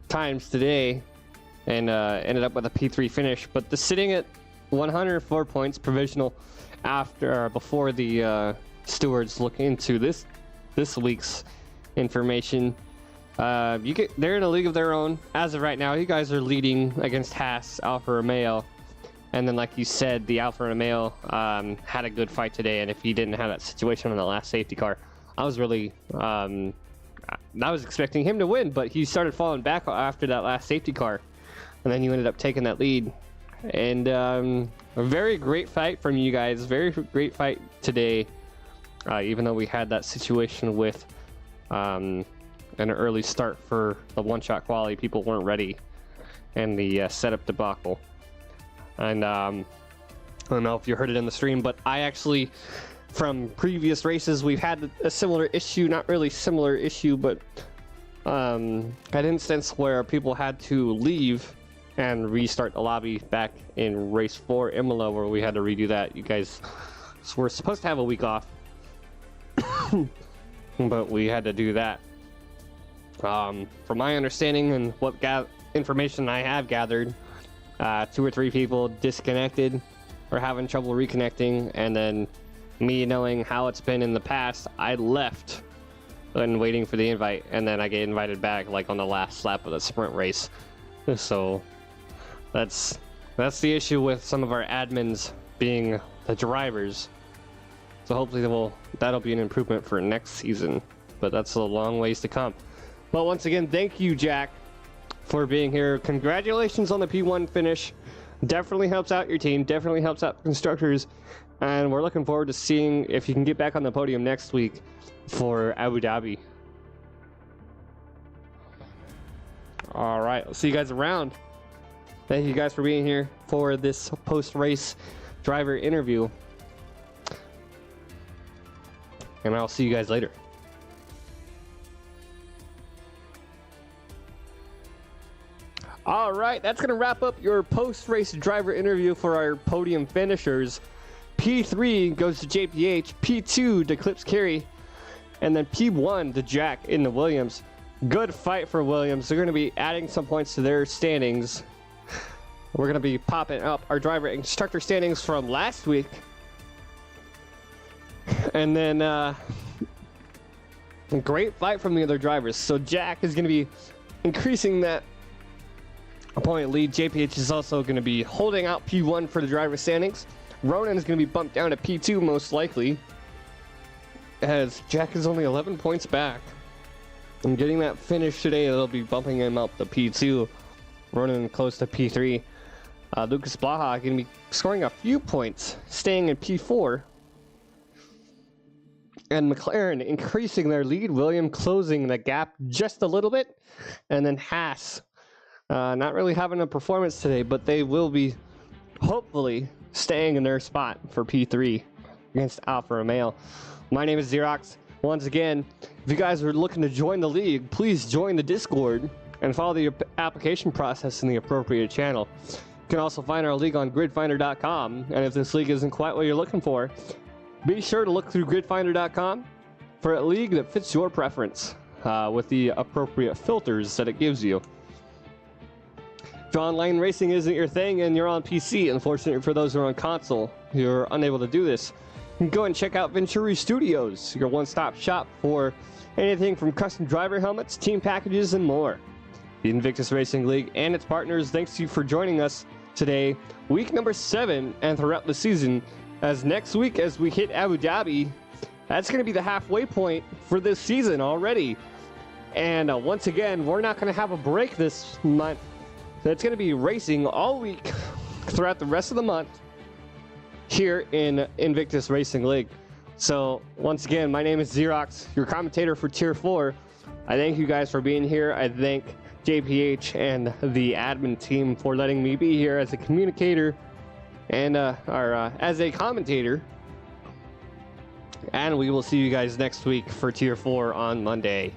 times today and ended up with a P3 finish, but the sitting at 104 points provisional before the stewards look into this week's information. They're in a league of their own as of right now. You guys are leading against Haas, Alfa Romeo. And then, like you said, the Alfa Romeo had a good fight today, and if he didn't have that situation on the last safety car, I was really, I was expecting him to win, but he started falling back after that last safety car, and then you ended up taking that lead. And a very great fight from you guys, very great fight today, even though we had that situation with an early start for the one-shot quality. People weren't ready, and the setup debacle. And I don't know if you heard it in the stream, but I actually, from previous races, we've had a similar issue, not really similar issue, but an instance where people had to leave and restart the lobby back in race 4 Imola, where we had to redo that. You guys were supposed to have a week off, but we had to do that. From my understanding and what information I have gathered, 2 or 3 people disconnected or having trouble reconnecting, and then me knowing how it's been in the past, I left and waiting for the invite, and then I get invited back like on the last lap of the sprint race. So that's the issue with some of our admins being the drivers. So hopefully that'll be an improvement for next season, but that's a long ways to come. But once again, thank you, Jack, for being here. Congratulations on the P1 finish. Definitely helps out your team, definitely helps out constructors, and we're looking forward to seeing if you can get back on the podium next week for Abu Dhabi. All right, I'll see you guys around. Thank you guys for being here for this post-race driver interview, and I'll see you guys later. All right, that's going to wrap up your post-race driver interview for our podium finishers. P3 goes to JPH, P2 to Clips Carey, and then P1 to Jack in the Williams. Good fight for Williams. They're going to be adding some points to their standings. We're going to be popping up our driver and constructor standings from last week. And then a great fight from the other drivers. So Jack is going to be increasing that point lead. JPH is also going to be holding out P1 for the driver standings. Ronan is going to be bumped down to P2 most likely, as Jack is only 11 points back. And getting that finish today, it'll be bumping him up to P2. Ronan close to P3. Lucas Blaha going to be scoring a few points, staying in P4. And McLaren increasing their lead. William closing the gap just a little bit. And then Haas not really having a performance today, but they will be hopefully staying in their spot for P3 against Alfa Romeo. My name is Xerox. Once again, if you guys are looking to join the league, please join the Discord and follow the application process in the appropriate channel. You can also find our league on gridfinder.com, and if this league isn't quite what you're looking for, be sure to look through gridfinder.com for a league that fits your preference with the appropriate filters that it gives you. If online racing isn't your thing and you're on PC, unfortunately for those who are on console, you're unable to do this, you can go and check out Venturi Studios, your one-stop shop for anything from custom driver helmets, team packages, and more. The Invictus Racing League and its partners thanks you for joining us today, week number 7, and throughout the season, as next week as we hit Abu Dhabi, that's going to be the halfway point for this season already. And once again, we're not going to have a break this month. It's going to be racing all week throughout the rest of the month here in Invictus Racing League. So once again, my name is Xerox, your commentator for Tier 4. I thank you guys for being here. I thank JPH and the admin team for letting me be here as a communicator and as a commentator. And we will see you guys next week for Tier 4 on Monday.